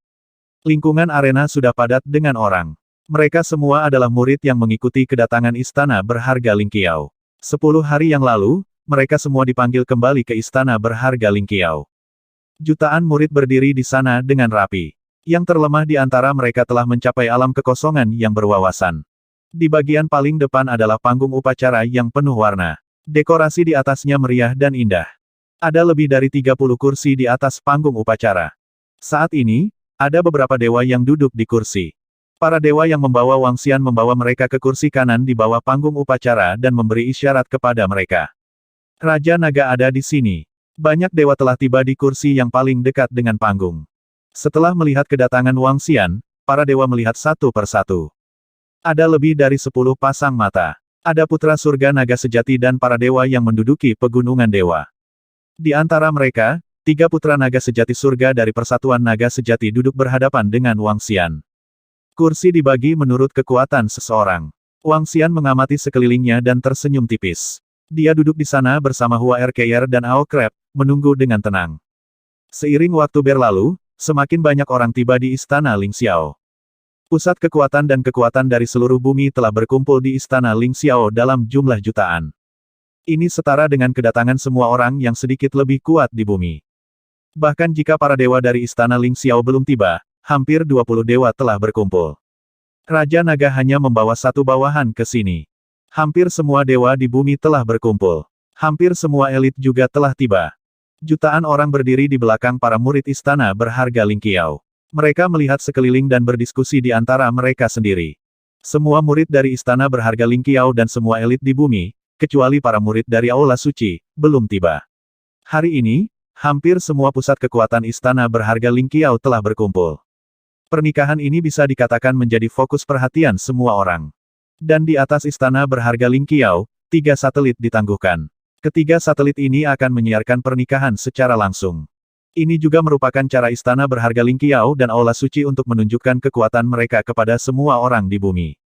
Lingkungan arena sudah padat dengan orang. Mereka semua adalah murid yang mengikuti kedatangan istana berharga Lingqiao. 10 hari yang lalu, mereka semua dipanggil kembali ke istana berharga Lingqiao. Jutaan murid berdiri di sana dengan rapi. Yang terlemah di antara mereka telah mencapai alam kekosongan yang berwawasan. Di bagian paling depan adalah panggung upacara yang penuh warna. Dekorasi di atasnya meriah dan indah. Ada lebih dari 30 kursi di atas panggung upacara. Saat ini, ada beberapa dewa yang duduk di kursi. Para dewa yang membawa Wang Xian membawa mereka ke kursi kanan di bawah panggung upacara dan memberi isyarat kepada mereka. Raja Naga ada di sini. Banyak dewa telah tiba di kursi yang paling dekat dengan panggung. Setelah melihat kedatangan Wang Xian, para dewa melihat satu persatu. Ada lebih dari 10 pasang mata. Ada putra surga naga sejati dan para dewa yang menduduki pegunungan dewa. Di antara mereka, 3 putra naga sejati surga dari Persatuan Naga Sejati duduk berhadapan dengan Wang Xian. Kursi dibagi menurut kekuatan seseorang. Wang Xian mengamati sekelilingnya dan tersenyum tipis. Dia duduk di sana bersama Hua Erkeier dan Ao Krep, menunggu dengan tenang. Seiring waktu berlalu, semakin banyak orang tiba di istana Ling Xiao. Pusat kekuatan dan kekuatan dari seluruh bumi telah berkumpul di istana Ling Xiao dalam jumlah jutaan. Ini setara dengan kedatangan semua orang yang sedikit lebih kuat di bumi. Bahkan jika para dewa dari istana Ling Xiao belum tiba, hampir 20 dewa telah berkumpul. Raja Naga hanya membawa satu bawahan ke sini. Hampir semua dewa di bumi telah berkumpul. Hampir semua elit juga telah tiba. Jutaan orang berdiri di belakang para murid istana berharga Lingqiao. Mereka melihat sekeliling dan berdiskusi di antara mereka sendiri. Semua murid dari istana berharga Lingqiao dan semua elit di bumi, kecuali para murid dari Aula Suci, belum tiba. Hari ini, hampir semua pusat kekuatan istana berharga Lingqiao telah berkumpul. Pernikahan ini bisa dikatakan menjadi fokus perhatian semua orang. Dan di atas istana berharga Lingqiao, 3 satelit ditangguhkan. Ketiga satelit ini akan menyiarkan pernikahan secara langsung. Ini juga merupakan cara istana berharga Lingqiao dan Aula Suci untuk menunjukkan kekuatan mereka kepada semua orang di bumi.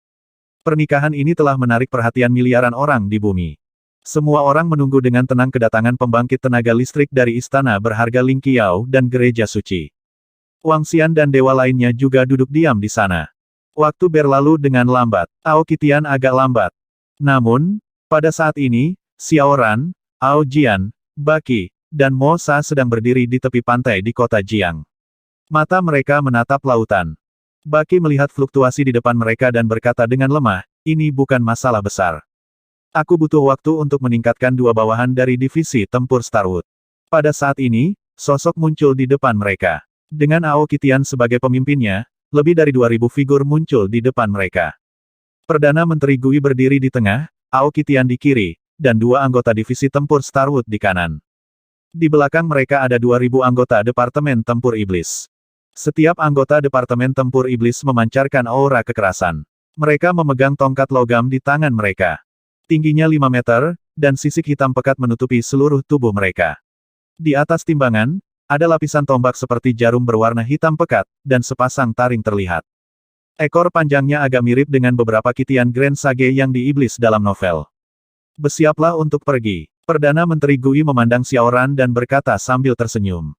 Pernikahan ini telah menarik perhatian miliaran orang di bumi. Semua orang menunggu dengan tenang kedatangan pembangkit tenaga listrik dari istana berharga Lingqiao dan gereja suci. Wang Xian dan dewa lainnya juga duduk diam di sana. Waktu berlalu dengan lambat. Ao Qitian agak lambat. Namun, pada saat ini, Xiao Ran, Ao Jian, Baqi, dan Mo Sa sedang berdiri di tepi pantai di kota Jiang. Mata mereka menatap lautan. Baqi melihat fluktuasi di depan mereka dan berkata dengan lemah, ini bukan masalah besar. Aku butuh waktu untuk meningkatkan 2 bawahan dari divisi tempur Starwood. Pada saat ini, sosok muncul di depan mereka. Dengan Ao Qitian sebagai pemimpinnya, lebih dari 2000 figur muncul di depan mereka. Perdana Menteri Gui berdiri di tengah, Ao Qitian di kiri, dan 2 anggota divisi tempur Starwood di kanan. Di belakang mereka ada 2000 anggota Departemen Tempur Iblis. Setiap anggota Departemen Tempur Iblis memancarkan aura kekerasan. Mereka memegang tongkat logam di tangan mereka. Tingginya 5 meter, dan sisik hitam pekat menutupi seluruh tubuh mereka. Di atas timbangan, ada lapisan tombak seperti jarum berwarna hitam pekat, dan sepasang taring terlihat. Ekor panjangnya agak mirip dengan beberapa kitian Grand Sage yang di Iblis dalam novel. Bersiaplah untuk pergi. Perdana Menteri Gui memandang Xiao Ran dan berkata sambil tersenyum.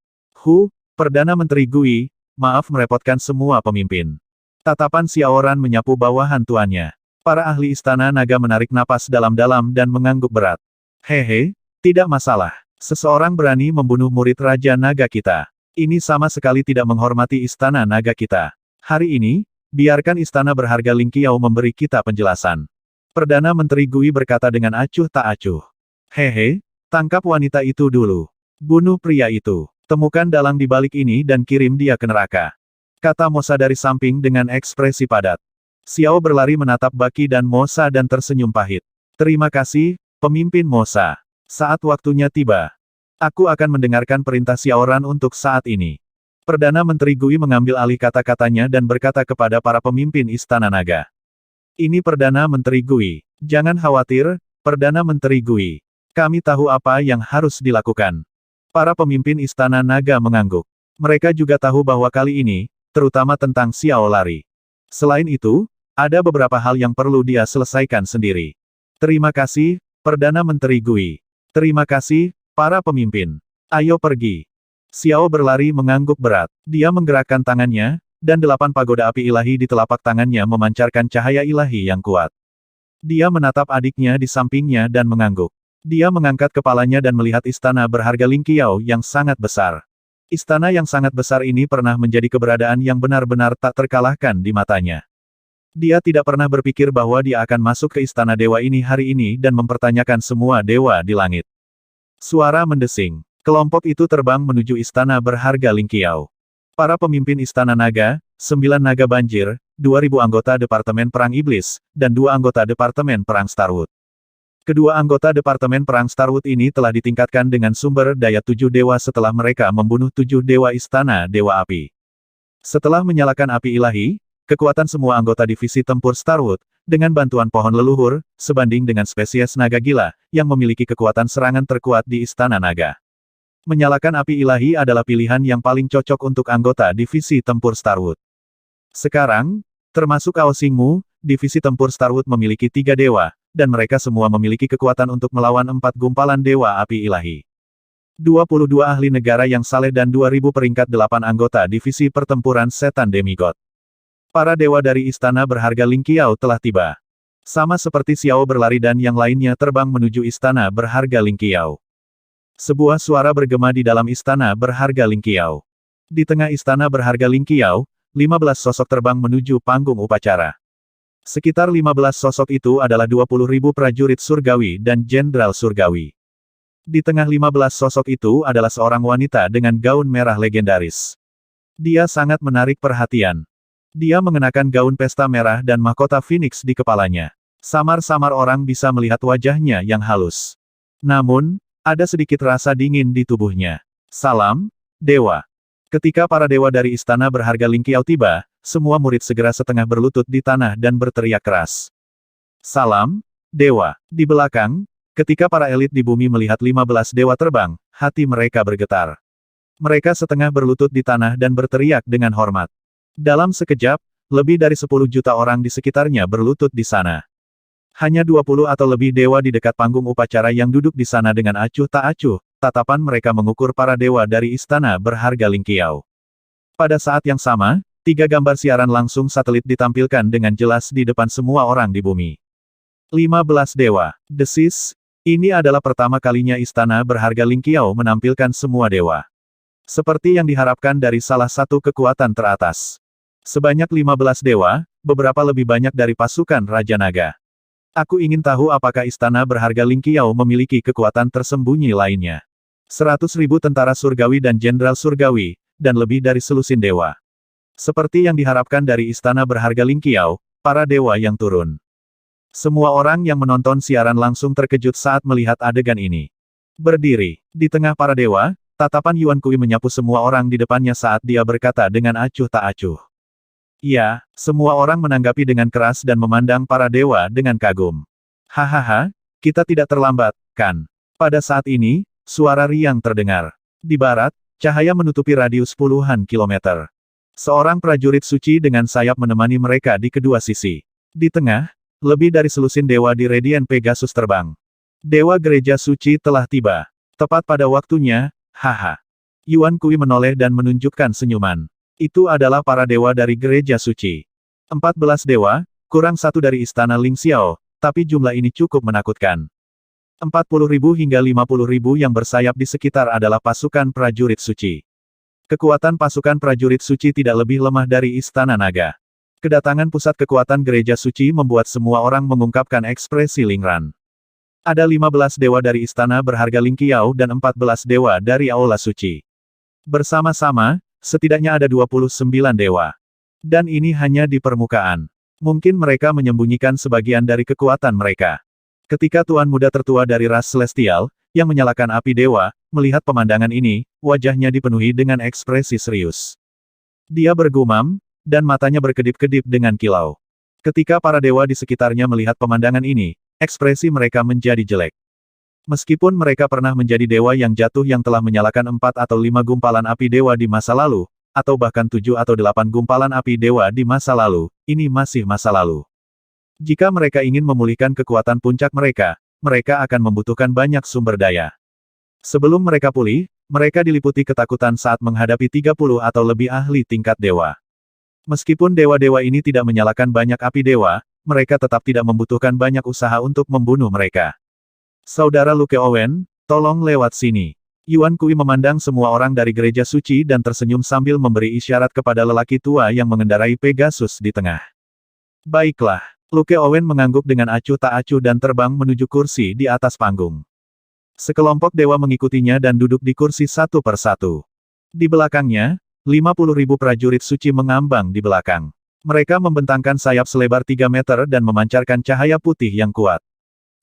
Perdana Menteri Gui, maaf merepotkan semua pemimpin. Tatapan Xiao Ran menyapu bawahan tuannya. Para ahli istana naga menarik napas dalam-dalam dan mengangguk berat. Hehe, tidak masalah. Seseorang berani membunuh murid Raja Naga kita. Ini sama sekali tidak menghormati istana naga kita. Hari ini, biarkan istana berharga Lingqiao memberi kita penjelasan. Perdana Menteri Gui berkata dengan acuh tak acuh. Hehe, tangkap wanita itu dulu. Bunuh pria itu. Temukan dalang di balik ini dan kirim dia ke neraka. Kata Mosa dari samping dengan ekspresi padat. Xiao berlari menatap Baqi dan Mosa dan tersenyum pahit. Terima kasih, pemimpin Mosa. Saat waktunya tiba. Aku akan mendengarkan perintah Xiao Ran untuk saat ini. Perdana Menteri Gui mengambil alih kata-katanya dan berkata kepada para pemimpin Istana Naga. Ini Perdana Menteri Gui. Jangan khawatir, Perdana Menteri Gui. Kami tahu apa yang harus dilakukan. Para pemimpin Istana Naga mengangguk. Mereka juga tahu bahwa kali ini, terutama tentang Xiao Lari. Selain itu, ada beberapa hal yang perlu dia selesaikan sendiri. Terima kasih, Perdana Menteri Gui. Terima kasih, para pemimpin. Ayo pergi. Xiao berlari mengangguk berat. Dia menggerakkan tangannya, dan 8 pagoda api ilahi di telapak tangannya memancarkan cahaya ilahi yang kuat. Dia menatap adiknya di sampingnya dan mengangguk. Dia mengangkat kepalanya dan melihat istana berharga Ling Qiao yang sangat besar. Istana yang sangat besar ini pernah menjadi keberadaan yang benar-benar tak terkalahkan di matanya. Dia tidak pernah berpikir bahwa dia akan masuk ke istana dewa ini hari ini dan mempertanyakan semua dewa di langit. Suara mendesing. Kelompok itu terbang menuju istana berharga Ling Qiao. Para pemimpin istana naga, 9 naga banjir, 2.000 anggota Departemen Perang Iblis, dan 2 anggota Departemen Perang Starwood. Kedua anggota Departemen Perang Starwood ini telah ditingkatkan dengan sumber daya 7 dewa setelah mereka membunuh 7 dewa istana Dewa Api. Setelah menyalakan api ilahi, kekuatan semua anggota divisi tempur Starwood, dengan bantuan pohon leluhur, sebanding dengan spesies naga gila, yang memiliki kekuatan serangan terkuat di istana naga. Menyalakan api ilahi adalah pilihan yang paling cocok untuk anggota divisi tempur Starwood. Sekarang, termasuk Ao Xingmu, divisi tempur Starwood memiliki 3 dewa, dan mereka semua memiliki kekuatan untuk melawan 4 gumpalan dewa api ilahi. 22 ahli negara yang saleh dan 2.000 peringkat 8 anggota divisi pertempuran setan demigod. Para dewa dari istana berharga Ling Qiao telah tiba. Sama seperti Xiao berlari dan yang lainnya terbang menuju istana berharga Ling Qiao. Sebuah suara bergema di dalam istana berharga Ling Qiao. Di tengah istana berharga Ling Qiao, 15 sosok terbang menuju panggung upacara. Sekitar 15 sosok itu adalah 20.000 prajurit surgawi dan jenderal surgawi. Di tengah 15 sosok itu adalah seorang wanita dengan gaun merah legendaris. Dia sangat menarik perhatian. Dia mengenakan gaun pesta merah dan mahkota Phoenix di kepalanya. Samar-samar orang bisa melihat wajahnya yang halus. Namun, ada sedikit rasa dingin di tubuhnya. Salam, Dewa. Ketika para dewa dari istana berharga Ling Qiao tiba, semua murid segera setengah berlutut di tanah dan berteriak keras. Salam, Dewa. Di belakang, ketika para elit di bumi melihat 15 dewa terbang, hati mereka bergetar. Mereka setengah berlutut di tanah dan berteriak dengan hormat. Dalam sekejap, lebih dari 10 juta orang di sekitarnya berlutut di sana. Hanya 20 atau lebih dewa di dekat panggung upacara yang duduk di sana dengan acuh tak acuh, tatapan mereka mengukur para dewa dari istana berharga Ling Qiao. Pada saat yang sama, 3 gambar siaran langsung satelit ditampilkan dengan jelas di depan semua orang di bumi. 15 dewa. Desis, ini adalah pertama kalinya istana berharga Ling Qiao menampilkan semua dewa. Seperti yang diharapkan dari salah satu kekuatan teratas. Sebanyak 15 dewa, beberapa lebih banyak dari pasukan Raja Naga. Aku ingin tahu apakah istana berharga Ling Qiao memiliki kekuatan tersembunyi lainnya. 100.000 tentara surgawi dan jenderal surgawi, dan lebih dari selusin dewa. Seperti yang diharapkan dari istana berharga Ling Qiao, para dewa yang turun. Semua orang yang menonton siaran langsung terkejut saat melihat adegan ini. Berdiri, di tengah para dewa, tatapan Yuan Kui menyapu semua orang di depannya saat dia berkata dengan acuh tak acuh. Ya, semua orang menanggapi dengan keras dan memandang para dewa dengan kagum. Hahaha, kita tidak terlambat, kan? Pada saat ini, suara riang terdengar. Di barat, cahaya menutupi radius puluhan kilometer. Seorang prajurit suci dengan sayap menemani mereka di kedua sisi. Di tengah, lebih dari selusin dewa di Radiant Pegasus terbang. Dewa gereja suci telah tiba. Tepat pada waktunya, haha. Yuan Kui menoleh dan menunjukkan senyuman. Itu adalah para dewa dari gereja suci. 14 dewa, kurang satu dari istana Ling Xiao, tapi jumlah ini cukup menakutkan. 40.000 hingga 50.000 yang bersayap di sekitar adalah pasukan prajurit suci. Kekuatan pasukan prajurit suci tidak lebih lemah dari istana naga. Kedatangan pusat kekuatan gereja suci membuat semua orang mengungkapkan ekspresi lingran. Ada 15 dewa dari istana berharga Ling Qiao dan 14 dewa dari Aula Suci. Bersama-sama, setidaknya ada 29 dewa. Dan ini hanya di permukaan. Mungkin mereka menyembunyikan sebagian dari kekuatan mereka. Ketika tuan muda tertua dari ras celestial, yang menyalakan api dewa, melihat pemandangan ini, wajahnya dipenuhi dengan ekspresi serius. Dia bergumam, dan matanya berkedip-kedip dengan kilau. Ketika para dewa di sekitarnya melihat pemandangan ini, ekspresi mereka menjadi jelek. Meskipun mereka pernah menjadi dewa yang jatuh yang telah menyalakan 4 atau 5 gumpalan api dewa di masa lalu, atau bahkan 7 atau 8 gumpalan api dewa di masa lalu, ini masih masa lalu. Jika mereka ingin memulihkan kekuatan puncak mereka, mereka akan membutuhkan banyak sumber daya. Sebelum mereka pulih, mereka diliputi ketakutan saat menghadapi 30 atau lebih ahli tingkat dewa. Meskipun dewa-dewa ini tidak menyalakan banyak api dewa, mereka tetap tidak membutuhkan banyak usaha untuk membunuh mereka. Saudara Luke Owen, tolong lewat sini. Yuan Kui memandang semua orang dari gereja suci dan tersenyum sambil memberi isyarat kepada lelaki tua yang mengendarai Pegasus di tengah. Baiklah, Luke Owen mengangguk dengan acuh tak acuh dan terbang menuju kursi di atas panggung. Sekelompok dewa mengikutinya dan duduk di kursi satu persatu. Di belakangnya, 50.000 prajurit suci mengambang di belakang. Mereka membentangkan sayap selebar 3 meter dan memancarkan cahaya putih yang kuat.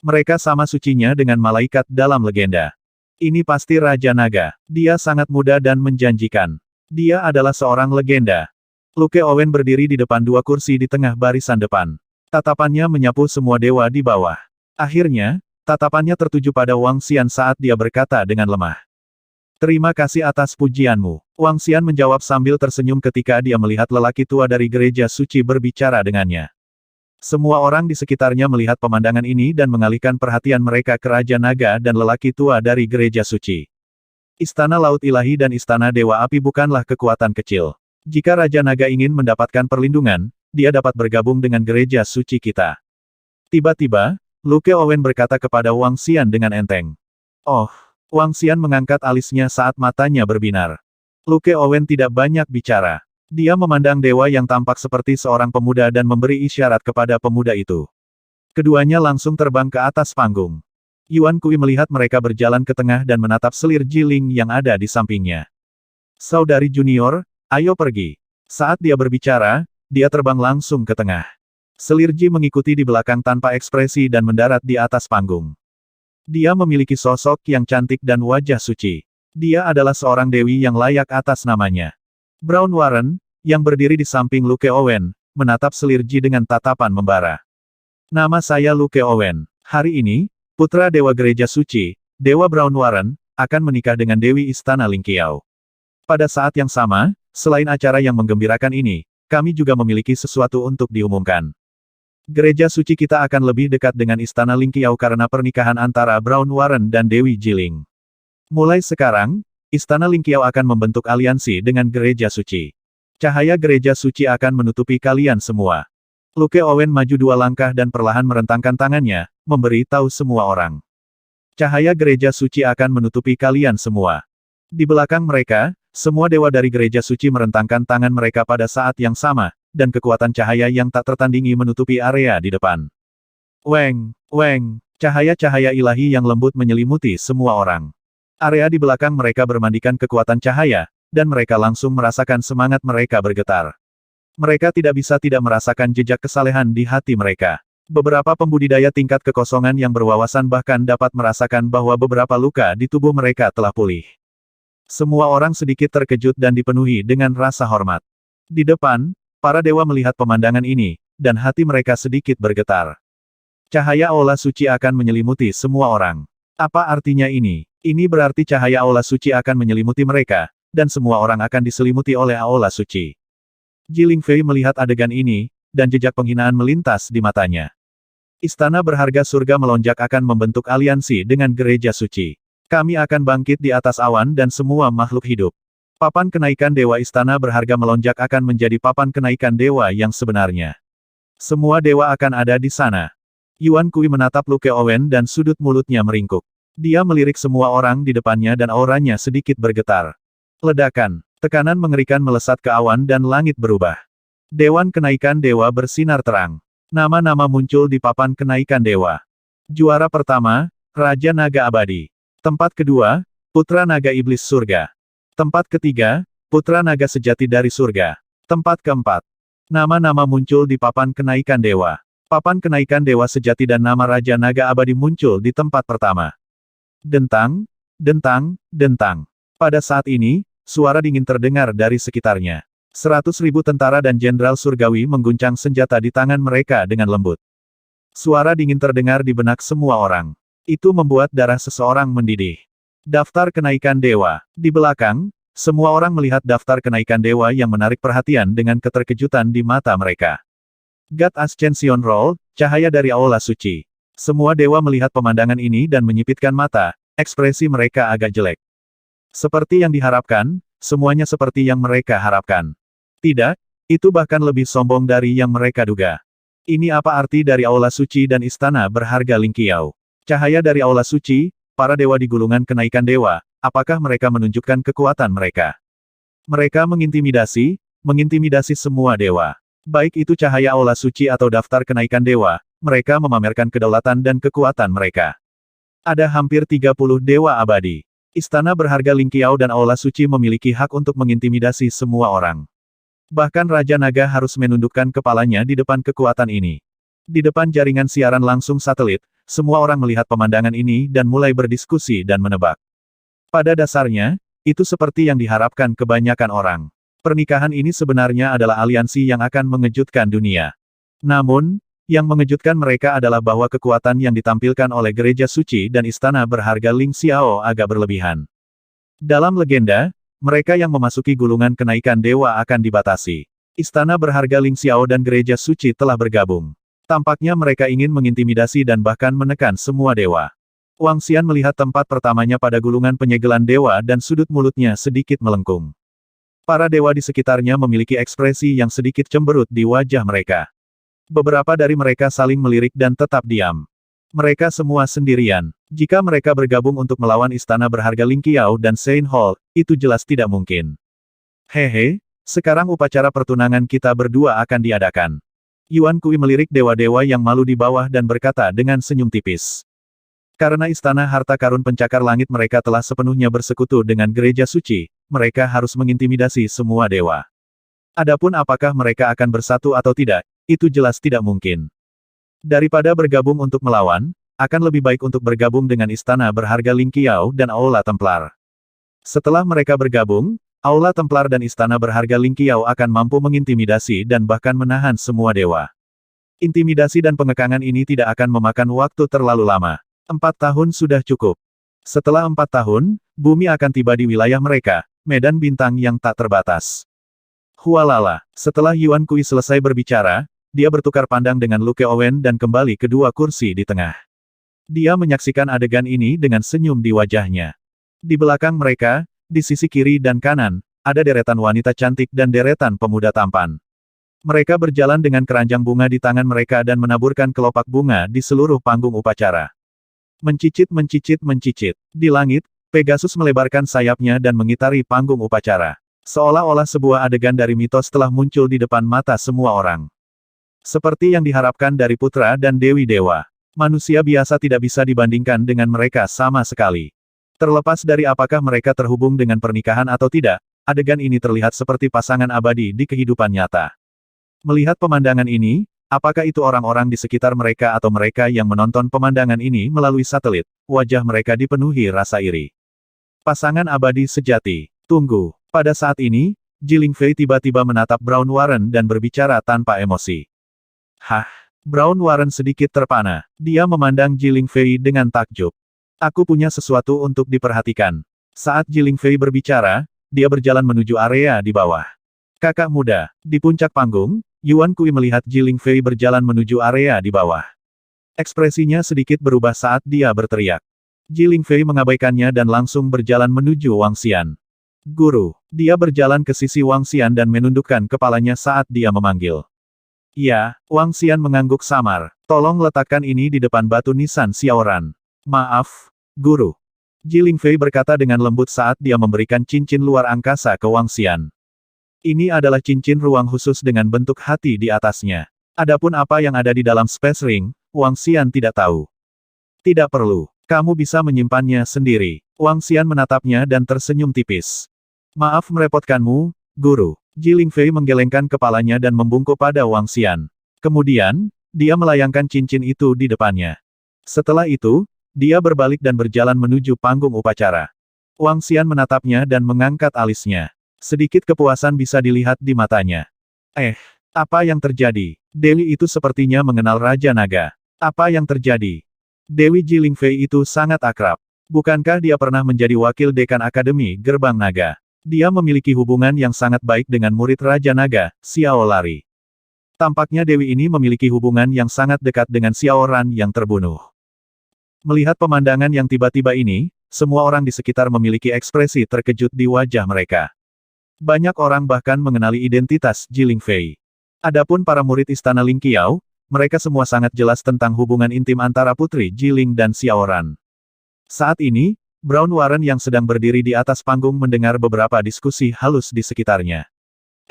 Mereka sama sucinya dengan malaikat dalam legenda. Ini pasti Raja Naga. Dia sangat muda dan menjanjikan. Dia adalah seorang legenda. Luke Owen berdiri di depan dua kursi di tengah barisan depan. Tatapannya menyapu semua dewa di bawah. Akhirnya, tatapannya tertuju pada Wang Xian saat dia berkata dengan lemah. Terima kasih atas pujianmu. Wang Xian menjawab sambil tersenyum ketika dia melihat lelaki tua dari gereja suci berbicara dengannya. Semua orang di sekitarnya melihat pemandangan ini dan mengalihkan perhatian mereka ke Raja Naga dan lelaki tua dari gereja suci. Istana Laut Ilahi dan Istana Dewa Api bukanlah kekuatan kecil. Jika Raja Naga ingin mendapatkan perlindungan, dia dapat bergabung dengan gereja suci kita. Tiba-tiba, Luke Owen berkata kepada Wang Xian dengan enteng. Oh, Wang Xian mengangkat alisnya saat matanya berbinar. Luke Owen tidak banyak bicara. Dia memandang dewa yang tampak seperti seorang pemuda dan memberi isyarat kepada pemuda itu. Keduanya langsung terbang ke atas panggung. Yuan Kui melihat mereka berjalan ke tengah dan menatap selir Jiling yang ada di sampingnya. Saudari junior, ayo pergi. Saat dia berbicara, dia terbang langsung ke tengah. Selir Ji mengikuti di belakang tanpa ekspresi dan mendarat di atas panggung. Dia memiliki sosok yang cantik dan wajah suci. Dia adalah seorang dewi yang layak atas namanya. Brown Warren, yang berdiri di samping Luke Owen, menatap Selir Ji dengan tatapan membara. Nama saya Luke Owen. Hari ini, putra Dewa Gereja Suci, Dewa Brown Warren, akan menikah dengan Dewi Istana Lingqiao. Pada saat yang sama, selain acara yang menggembirakan ini, kami juga memiliki sesuatu untuk diumumkan. Gereja Suci kita akan lebih dekat dengan Istana Lingqiao karena pernikahan antara Brown Warren dan Dewi Jiling. Mulai sekarang, Istana Lingqiao akan membentuk aliansi dengan Gereja Suci. Cahaya Gereja Suci akan menutupi kalian semua. Luke Owen maju 2 langkah dan perlahan merentangkan tangannya, memberi tahu semua orang. Cahaya Gereja Suci akan menutupi kalian semua. Di belakang mereka, semua dewa dari Gereja Suci merentangkan tangan mereka pada saat yang sama, dan kekuatan cahaya yang tak tertandingi menutupi area di depan. Weng, weng, cahaya-cahaya ilahi yang lembut menyelimuti semua orang. Area di belakang mereka bermandikan kekuatan cahaya, dan mereka langsung merasakan semangat mereka bergetar. Mereka tidak bisa tidak merasakan jejak kesalehan di hati mereka. Beberapa pembudidaya tingkat kekosongan yang berwawasan bahkan dapat merasakan bahwa beberapa luka di tubuh mereka telah pulih. Semua orang sedikit terkejut dan dipenuhi dengan rasa hormat. Di depan, para dewa melihat pemandangan ini, dan hati mereka sedikit bergetar. Cahaya aula suci akan menyelimuti semua orang. Apa artinya ini? Ini berarti cahaya aula suci akan menyelimuti mereka, dan semua orang akan diselimuti oleh aula suci. Jiling Fei melihat adegan ini, dan jejak penghinaan melintas di matanya. Istana berharga surga melonjak akan membentuk aliansi dengan gereja suci. Kami akan bangkit di atas awan dan semua makhluk hidup. Papan kenaikan dewa istana berharga melonjak akan menjadi papan kenaikan dewa yang sebenarnya. Semua dewa akan ada di sana. Yuan Kui menatap Luke Owen dan sudut mulutnya meringkuk. Dia melirik semua orang di depannya dan auranya sedikit bergetar. Ledakan, tekanan mengerikan melesat ke awan dan langit berubah. Dewan kenaikan dewa bersinar terang. Nama-nama muncul di papan kenaikan dewa. Juara pertama, Raja Naga Abadi. Tempat kedua, Putra Naga Iblis Surga. Tempat ketiga, Putra Naga Sejati dari Surga. Tempat keempat. Nama-nama muncul di papan kenaikan dewa. Papan kenaikan dewa sejati dan nama Raja Naga Abadi muncul di tempat pertama. Dentang, dentang, dentang. Pada saat ini, suara dingin terdengar dari sekitarnya. 100.000 tentara dan jenderal surgawi mengguncang senjata di tangan mereka dengan lembut. Suara dingin terdengar di benak semua orang. Itu membuat darah seseorang mendidih. Daftar kenaikan dewa. Di belakang, semua orang melihat daftar kenaikan dewa yang menarik perhatian dengan keterkejutan di mata mereka. God Ascension Roll, cahaya dari aula suci. Semua dewa melihat pemandangan ini dan menyipitkan mata, ekspresi mereka agak jelek. Seperti yang diharapkan, semuanya seperti yang mereka harapkan. Tidak, Itu bahkan lebih sombong dari yang mereka duga. Ini apa arti dari Aula Suci dan Istana Berharga Ling Qiao? Cahaya dari Aula Suci, para dewa di gulungan kenaikan dewa, apakah mereka menunjukkan kekuatan mereka? Mereka mengintimidasi semua dewa. Baik itu cahaya Aula Suci atau daftar kenaikan dewa, mereka memamerkan kedaulatan dan kekuatan mereka. Ada hampir 30 dewa abadi. Istana Berharga Ling Qiao dan Aula Suci memiliki hak untuk mengintimidasi semua orang. Bahkan Raja Naga harus menundukkan kepalanya di depan kekuatan ini. Di depan jaringan siaran langsung satelit, semua orang melihat pemandangan ini dan mulai berdiskusi dan menebak. Pada dasarnya, itu seperti yang diharapkan kebanyakan orang. Pernikahan ini sebenarnya adalah aliansi yang akan mengejutkan dunia. Namun, yang mengejutkan mereka adalah bahwa kekuatan yang ditampilkan oleh Gereja Suci dan Istana Berharga Ling Xiao agak berlebihan. Dalam legenda, mereka yang memasuki gulungan kenaikan dewa akan dibatasi. Istana Berharga Ling Xiao dan Gereja Suci telah bergabung. Tampaknya mereka ingin mengintimidasi dan bahkan menekan semua dewa. Wang Xian melihat tempat pertamanya pada gulungan penyegelan dewa dan sudut mulutnya sedikit melengkung. Para dewa di sekitarnya memiliki ekspresi yang sedikit cemberut di wajah mereka. Beberapa dari mereka saling melirik dan tetap diam. Mereka semua sendirian. Jika mereka bergabung untuk melawan Istana Berharga Ling Qiao dan Saint Hall, itu jelas tidak mungkin. Hehe, sekarang upacara pertunangan kita berdua akan diadakan. Yuan Kui melirik dewa-dewa yang malu di bawah dan berkata dengan senyum tipis. Karena Istana Harta Karun Pencakar Langit mereka telah sepenuhnya bersekutu dengan Gereja Suci, mereka harus mengintimidasi semua dewa. Adapun apakah mereka akan bersatu atau tidak, itu jelas tidak mungkin. Daripada bergabung untuk melawan, akan lebih baik untuk bergabung dengan Istana Berharga Ling Qiao dan Aula Templar. Setelah mereka bergabung, Aula Templar dan Istana Berharga Ling Qiao akan mampu mengintimidasi dan bahkan menahan semua dewa. Intimidasi dan pengekangan ini tidak akan memakan waktu terlalu lama. 4 tahun sudah cukup. Setelah 4 tahun, bumi akan tiba di wilayah mereka, medan bintang yang tak terbatas. Hualala, setelah Yuan Kui selesai berbicara, dia bertukar pandang dengan Luke Owen dan kembali ke dua kursi di tengah. Dia menyaksikan adegan ini dengan senyum di wajahnya. Di belakang mereka, di sisi kiri dan kanan, ada deretan wanita cantik dan deretan pemuda tampan. Mereka berjalan dengan keranjang bunga di tangan mereka dan menaburkan kelopak bunga di seluruh panggung upacara. Mencicit. Di langit, Pegasus melebarkan sayapnya dan mengitari panggung upacara. Seolah-olah sebuah adegan dari mitos telah muncul di depan mata semua orang. Seperti yang diharapkan dari putra dan dewi dewa. Manusia biasa tidak bisa dibandingkan dengan mereka sama sekali. Terlepas dari apakah mereka terhubung dengan pernikahan atau tidak, adegan ini terlihat seperti pasangan abadi di kehidupan nyata. Melihat pemandangan ini, apakah itu orang-orang di sekitar mereka atau mereka yang menonton pemandangan ini melalui satelit, wajah mereka dipenuhi rasa iri. Pasangan abadi sejati. Tunggu. Pada saat ini, Jiling Fei tiba-tiba menatap Brown Warren dan berbicara tanpa emosi. Hah? Brown Warren sedikit terpana. Dia memandang Jiling Fei dengan takjub. Aku punya sesuatu untuk diperhatikan. Saat Jiling Fei berbicara, dia berjalan menuju area di bawah. Kakak muda, di puncak panggung, Yuan Kui melihat Jiling Fei berjalan menuju area di bawah. Ekspresinya sedikit berubah saat dia berteriak. Jiling Fei mengabaikannya dan langsung berjalan menuju Wang Xian. Guru, dia berjalan ke sisi Wang Xian dan menundukkan kepalanya saat dia memanggil. Ya, Wang Xian mengangguk samar. Tolong letakkan ini di depan batu nisan Xiaoran. Maaf, Guru. Jiling Fei berkata dengan lembut saat dia memberikan cincin luar angkasa ke Wang Xian. Ini adalah cincin ruang khusus dengan bentuk hati di atasnya. Adapun apa yang ada di dalam Space Ring, Wang Xian tidak tahu. Tidak perlu. Kamu bisa menyimpannya sendiri. Wang Xian menatapnya dan tersenyum tipis. Maaf merepotkanmu, Guru. Jiling Fei menggelengkan kepalanya dan membungkuk pada Wang Xian. Kemudian, dia melayangkan cincin itu di depannya. Setelah itu, dia berbalik dan berjalan menuju panggung upacara. Wang Xian menatapnya dan mengangkat alisnya. Sedikit kepuasan bisa dilihat di matanya. Apa yang terjadi? Dewi itu sepertinya mengenal Raja Naga. Apa yang terjadi? Dewi Jiling Fei itu sangat akrab. Bukankah dia pernah menjadi wakil dekan Akademi Gerbang Naga? Dia memiliki hubungan yang sangat baik dengan murid Raja Naga, Xiao Lari. Tampaknya Dewi ini memiliki hubungan yang sangat dekat dengan Xiao Ran yang terbunuh. Melihat pemandangan yang tiba-tiba ini, semua orang di sekitar memiliki ekspresi terkejut di wajah mereka. Banyak orang bahkan mengenali identitas Ji Lingfei. Adapun para murid istana Ling Qiao, mereka semua sangat jelas tentang hubungan intim antara Putri Jiling dan Xiaoran. Saat ini, Brown Warren yang sedang berdiri di atas panggung mendengar beberapa diskusi halus di sekitarnya.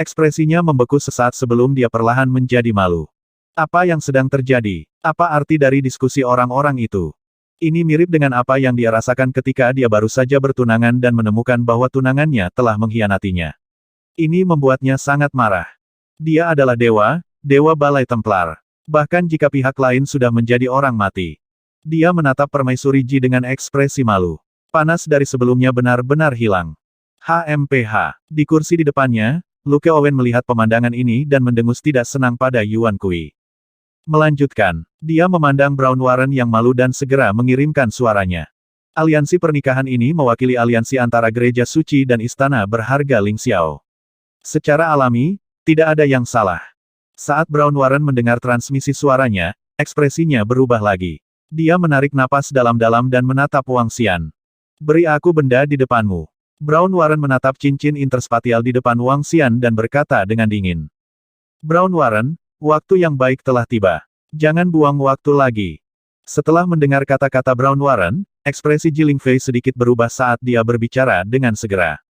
Ekspresinya membeku sesaat sebelum dia perlahan menjadi malu. Apa yang sedang terjadi? Apa arti dari diskusi orang-orang itu? Ini mirip dengan apa yang dia rasakan ketika dia baru saja bertunangan dan menemukan bahwa tunangannya telah mengkhianatinya. Ini membuatnya sangat marah. Dia adalah dewa, dewa Balai Templar. Bahkan jika pihak lain sudah menjadi orang mati. Dia menatap Permaisuri Ji dengan ekspresi malu. Panas dari sebelumnya benar-benar hilang. HMPH. Di kursi di depannya, Luke Owen melihat pemandangan ini dan mendengus tidak senang pada Yuan Kui. Melanjutkan, dia memandang Brown Warren yang malu dan segera mengirimkan suaranya. Aliansi pernikahan ini mewakili aliansi antara Gereja Suci dan Istana Berharga Ling Xiao. Secara alami, tidak ada yang salah. Saat Brown Warren mendengar transmisi suaranya, ekspresinya berubah lagi. Dia menarik napas dalam-dalam dan menatap Wang Xian. Beri aku benda di depanmu. Brown Warren menatap cincin interspatial di depan Wang Xian dan berkata dengan dingin. Brown Warren, waktu yang baik telah tiba. Jangan buang waktu lagi. Setelah mendengar kata-kata Brown Warren, ekspresi Ji Lingfei sedikit berubah saat dia berbicara dengan segera.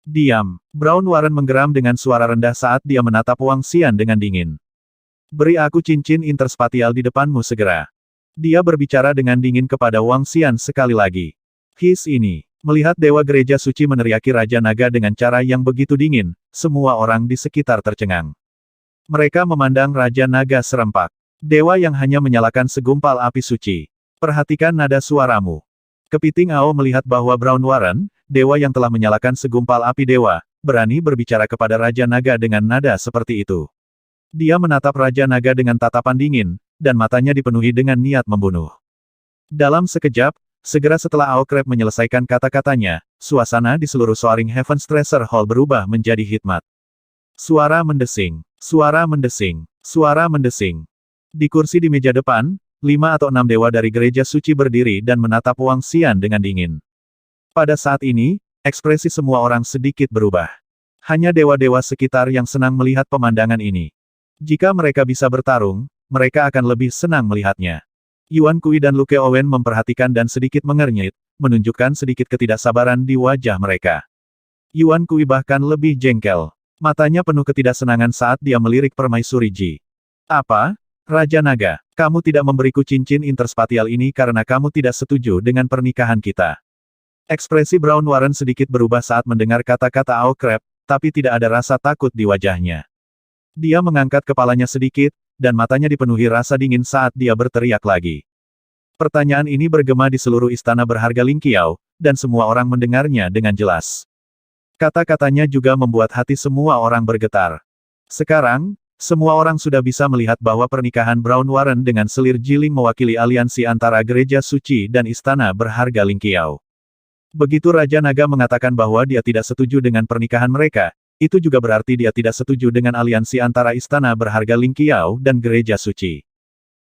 Diam. Brown Warren menggeram dengan suara rendah saat dia menatap Wang Xian dengan dingin. Beri aku cincin interspatial di depanmu segera. Dia berbicara dengan dingin kepada Wang Xian sekali lagi. His ini. Melihat Dewa Gereja Suci meneriaki Raja Naga dengan cara yang begitu dingin, semua orang di sekitar tercengang. Mereka memandang Raja Naga serempak. Dewa yang hanya menyalakan segumpal api suci. Perhatikan nada suaramu. Kepiting Ao melihat bahwa Brown Warren, dewa yang telah menyalakan segumpal api dewa, berani berbicara kepada Raja Naga dengan nada seperti itu. Dia menatap Raja Naga dengan tatapan dingin, dan matanya dipenuhi dengan niat membunuh. Dalam sekejap, segera setelah Ao Crab menyelesaikan kata-katanya, suasana di seluruh Soaring Heavens Treasure Hall berubah menjadi hikmat. Suara mendesing. Suara mendesing. Suara mendesing. Di kursi di meja depan, 5 atau 6 dewa dari Gereja Suci berdiri dan menatap Wang Xian dengan dingin. Pada saat ini, ekspresi semua orang sedikit berubah. Hanya dewa-dewa sekitar yang senang melihat pemandangan ini. Jika mereka bisa bertarung, mereka akan lebih senang melihatnya. Yuan Kui dan Luke Owen memperhatikan dan sedikit mengernyit, menunjukkan sedikit ketidaksabaran di wajah mereka. Yuan Kui bahkan lebih jengkel. Matanya penuh ketidaksenangan saat dia melirik Permaisuri Ji. Apa? Raja Naga, kamu tidak memberiku cincin interspatial ini karena kamu tidak setuju dengan pernikahan kita. Ekspresi Brown Warren sedikit berubah saat mendengar kata-kata Ao Crab, tapi tidak ada rasa takut di wajahnya. Dia mengangkat kepalanya sedikit, dan matanya dipenuhi rasa dingin saat dia berteriak lagi. Pertanyaan ini bergema di seluruh istana berharga Ling Qiao, dan semua orang mendengarnya dengan jelas. Kata-katanya juga membuat hati semua orang bergetar. Sekarang, semua orang sudah bisa melihat bahwa pernikahan Brown Warren dengan selir Jiling mewakili aliansi antara Gereja Suci dan Istana Berharga Ling Qiao. Begitu Raja Naga mengatakan bahwa dia tidak setuju dengan pernikahan mereka, itu juga berarti dia tidak setuju dengan aliansi antara Istana Berharga Ling Qiao dan Gereja Suci.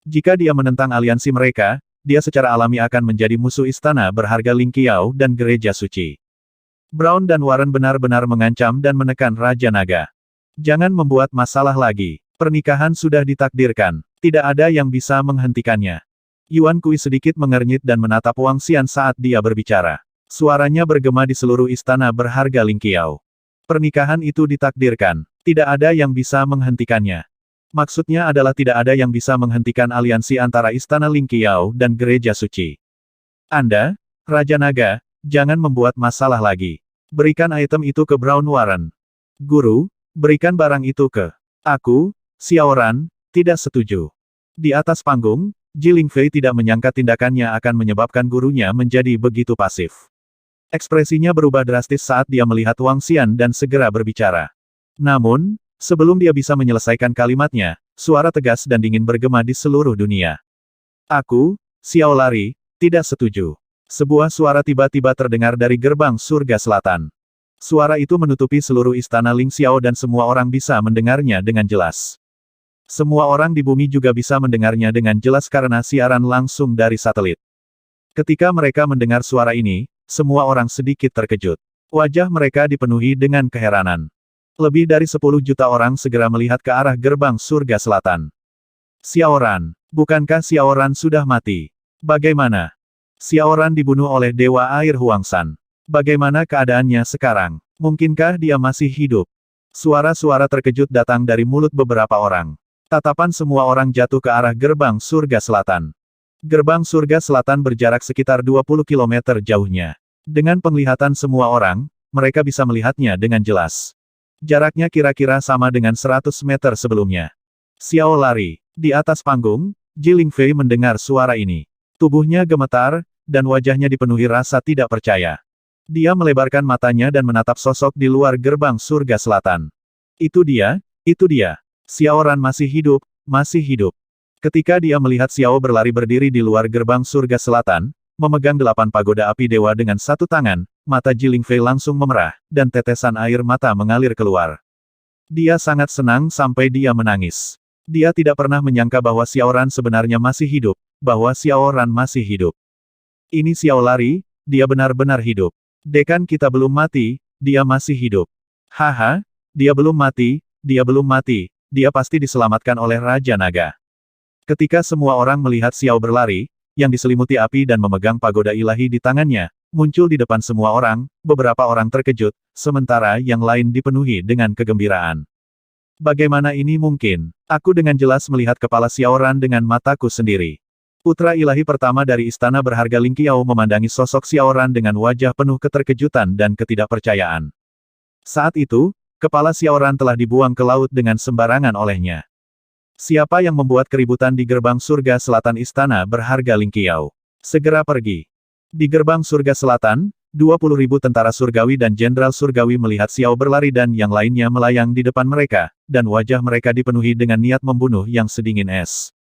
Jika dia menentang aliansi mereka, dia secara alami akan menjadi musuh Istana Berharga Ling Qiao dan Gereja Suci. Brown dan Warren benar-benar mengancam dan menekan Raja Naga. Jangan membuat masalah lagi. Pernikahan sudah ditakdirkan. Tidak ada yang bisa menghentikannya. Yuan Kui sedikit mengernyit dan menatap Wang Xian saat dia berbicara. Suaranya bergema di seluruh istana berharga Ling Qiao. Pernikahan itu ditakdirkan. Tidak ada yang bisa menghentikannya. Maksudnya adalah tidak ada yang bisa menghentikan aliansi antara Istana Ling Qiao dan Gereja Suci. Anda, Raja Naga, jangan membuat masalah lagi. Berikan item itu ke Brown Warren. Guru, berikan barang itu ke aku. Xiaoran, tidak setuju. Di atas panggung, Ji Lingfei tidak menyangka tindakannya akan menyebabkan gurunya menjadi begitu pasif. Ekspresinya berubah drastis saat dia melihat Wang Xian dan segera berbicara. Namun, sebelum dia bisa menyelesaikan kalimatnya, suara tegas dan dingin bergema di seluruh dunia. Aku, Xiao Lari, tidak setuju. Sebuah suara tiba-tiba terdengar dari gerbang surga selatan. Suara itu menutupi seluruh istana Ling Xiao dan semua orang bisa mendengarnya dengan jelas. Semua orang di bumi juga bisa mendengarnya dengan jelas karena siaran langsung dari satelit. Ketika mereka mendengar suara ini, semua orang sedikit terkejut. Wajah mereka dipenuhi dengan keheranan. Lebih dari 10 juta orang segera melihat ke arah gerbang surga selatan. Xiaoran, bukankah Xiaoran sudah mati? Bagaimana? Xiaoran dibunuh oleh Dewa Air Huangshan. Bagaimana keadaannya sekarang? Mungkinkah dia masih hidup? Suara-suara terkejut datang dari mulut beberapa orang. Tatapan semua orang jatuh ke arah gerbang surga selatan. Gerbang surga selatan berjarak sekitar 20 km jauhnya. Dengan penglihatan semua orang, mereka bisa melihatnya dengan jelas. Jaraknya kira-kira sama dengan 100 meter sebelumnya. Xiao lari. Di atas panggung, Ji Lingfei mendengar suara ini. Tubuhnya gemetar, dan wajahnya dipenuhi rasa tidak percaya. Dia melebarkan matanya dan menatap sosok di luar gerbang surga selatan. Itu dia, itu dia. Xiaoran masih hidup, masih hidup. Ketika dia melihat Xiao berlari berdiri di luar gerbang surga selatan, memegang 8 pagoda api dewa dengan satu tangan, mata Ji Lingfei langsung memerah, dan tetesan air mata mengalir keluar. Dia sangat senang sampai dia menangis. Dia tidak pernah menyangka bahwa Xiaoran sebenarnya masih hidup, bahwa Xiaoran masih hidup. Ini Xiao lari, dia benar-benar hidup. Dekan kita belum mati, dia masih hidup. Haha, dia belum mati, dia belum mati, dia pasti diselamatkan oleh Raja Naga. Ketika semua orang melihat Xiao berlari, yang diselimuti api dan memegang pagoda ilahi di tangannya, muncul di depan semua orang, beberapa orang terkejut, sementara yang lain dipenuhi dengan kegembiraan. Bagaimana ini mungkin? Aku dengan jelas melihat kepala Xiaoran dengan mataku sendiri. Putra ilahi pertama dari istana berharga Ling Qiao memandangi sosok Xiaoran dengan wajah penuh keterkejutan dan ketidakpercayaan. Saat itu, kepala Xiaoran telah dibuang ke laut dengan sembarangan olehnya. Siapa yang membuat keributan di gerbang surga selatan istana berharga Ling Qiao? Segera pergi. Di gerbang surga selatan, 20.000 tentara surgawi dan jenderal surgawi melihat Xiao berlari dan yang lainnya melayang di depan mereka, dan wajah mereka dipenuhi dengan niat membunuh yang sedingin es.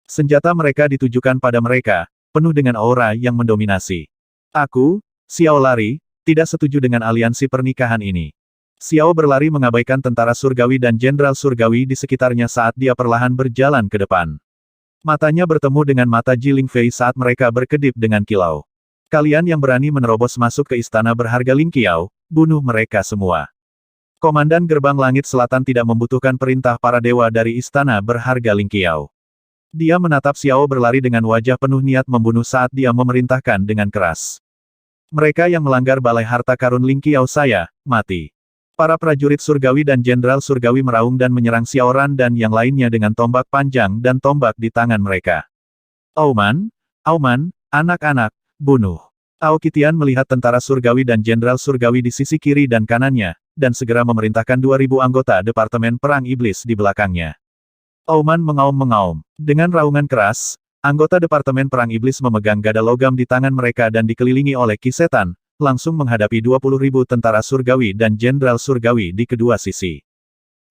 Senjata mereka ditujukan pada mereka, penuh dengan aura yang mendominasi. Aku, Xiao lari, tidak setuju dengan aliansi pernikahan ini. Xiao berlari mengabaikan tentara surgawi dan jenderal surgawi di sekitarnya saat dia perlahan berjalan ke depan. Matanya bertemu dengan mata Ji Lingfei saat mereka berkedip dengan kilau. Kalian yang berani menerobos masuk ke istana berharga Ling Qiao, bunuh mereka semua. Komandan Gerbang Langit Selatan tidak membutuhkan perintah para dewa dari istana berharga Ling Qiao. Dia menatap Xiao berlari dengan wajah penuh niat membunuh saat dia memerintahkan dengan keras. Mereka yang melanggar balai harta karun Ling Qiao saya, mati. Para prajurit surgawi dan jenderal surgawi meraung dan menyerang Xiaoran dan yang lainnya dengan tombak panjang dan tombak di tangan mereka. Auman, Auman, anak-anak, bunuh. Aokitian melihat tentara surgawi dan jenderal surgawi di sisi kiri dan kanannya, dan segera memerintahkan 2.000 anggota Departemen Perang Iblis di belakangnya. Auman mengaum-mengaum. Dengan raungan keras, anggota Departemen Perang Iblis memegang gada logam di tangan mereka dan dikelilingi oleh Ki Setan, langsung menghadapi 20.000 tentara surgawi dan jenderal surgawi di kedua sisi.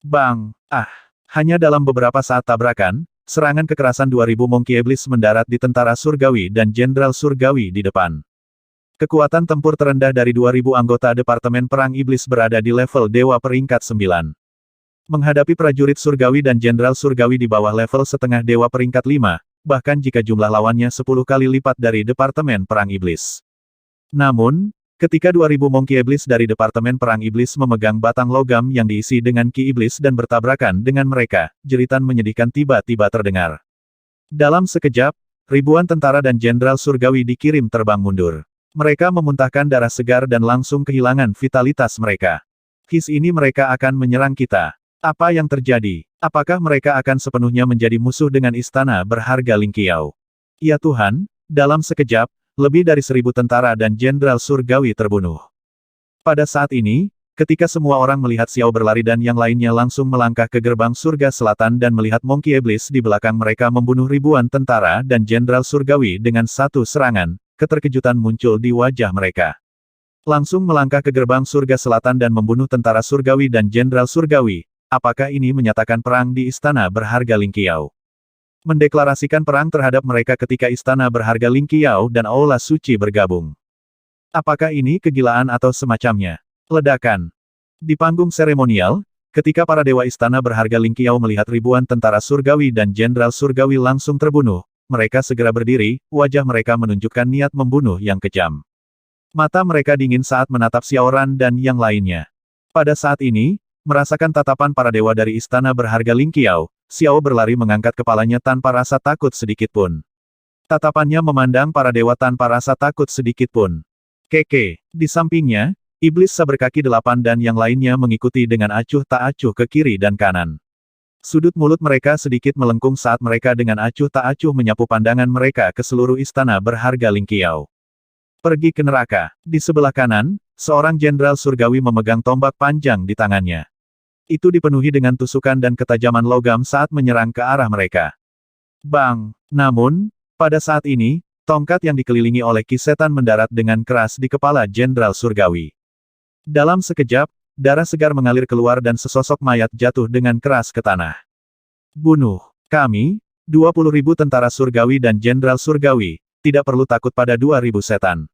Bang! Ah! Hanya dalam beberapa saat tabrakan, serangan kekerasan 2.000 Monkey Iblis mendarat di tentara surgawi dan jenderal surgawi di depan. Kekuatan tempur terendah dari 2.000 anggota Departemen Perang Iblis berada di level Dewa peringkat 9. Menghadapi prajurit surgawi dan jenderal surgawi di bawah level setengah Dewa peringkat 5, bahkan jika jumlah lawannya 10 kali lipat dari Departemen Perang Iblis. Namun, ketika 2.000 Monkey Iblis dari Departemen Perang Iblis memegang batang logam yang diisi dengan Ki Iblis dan bertabrakan dengan mereka, jeritan menyedihkan tiba-tiba terdengar. Dalam sekejap, ribuan tentara dan jenderal surgawi dikirim terbang mundur. Mereka memuntahkan darah segar dan langsung kehilangan vitalitas mereka. His ini mereka akan menyerang kita. Apa yang terjadi? Apakah mereka akan sepenuhnya menjadi musuh dengan istana berharga Ling Qiao? Ya Tuhan, dalam sekejap, lebih dari 1.000 tentara dan jenderal surgawi terbunuh. Pada saat ini, ketika semua orang melihat Xiao berlari dan yang lainnya langsung melangkah ke gerbang surga selatan dan melihat Monkey Iblis di belakang mereka membunuh ribuan tentara dan jenderal surgawi dengan satu serangan, keterkejutan muncul di wajah mereka. Langsung melangkah ke gerbang surga selatan dan membunuh tentara surgawi dan jenderal surgawi. Apakah ini menyatakan perang di istana berharga Ling Qiao? Mendeklarasikan perang terhadap mereka ketika istana berharga Ling Qiao dan Aula Suci bergabung. Apakah ini kegilaan atau semacamnya? Ledakan. Di panggung seremonial, ketika para dewa istana berharga Ling Qiao melihat ribuan tentara surgawi dan jenderal surgawi langsung terbunuh, mereka segera berdiri, wajah mereka menunjukkan niat membunuh yang kejam. Mata mereka dingin saat menatap Xiaoran dan yang lainnya. Pada saat ini, merasakan tatapan para dewa dari istana berharga Ling Qiao, Xiao berlari mengangkat kepalanya tanpa rasa takut sedikitpun. Tatapannya memandang para dewa tanpa rasa takut sedikitpun. Keke, di sampingnya, iblis saberkaki 8 dan yang lainnya mengikuti dengan acuh tak acuh ke kiri dan kanan. Sudut mulut mereka sedikit melengkung saat mereka dengan acuh tak acuh menyapu pandangan mereka ke seluruh istana berharga Ling Qiao. Pergi ke neraka. Di sebelah kanan, seorang jenderal surgawi memegang tombak panjang di tangannya. Itu dipenuhi dengan tusukan dan ketajaman logam saat menyerang ke arah mereka. Bang! Namun, pada saat ini, tongkat yang dikelilingi oleh Ki Setan mendarat dengan keras di kepala jenderal surgawi. Dalam sekejap, darah segar mengalir keluar dan sesosok mayat jatuh dengan keras ke tanah. Bunuh! Kami, 20.000 tentara surgawi dan jenderal surgawi, tidak perlu takut pada 2.000 setan.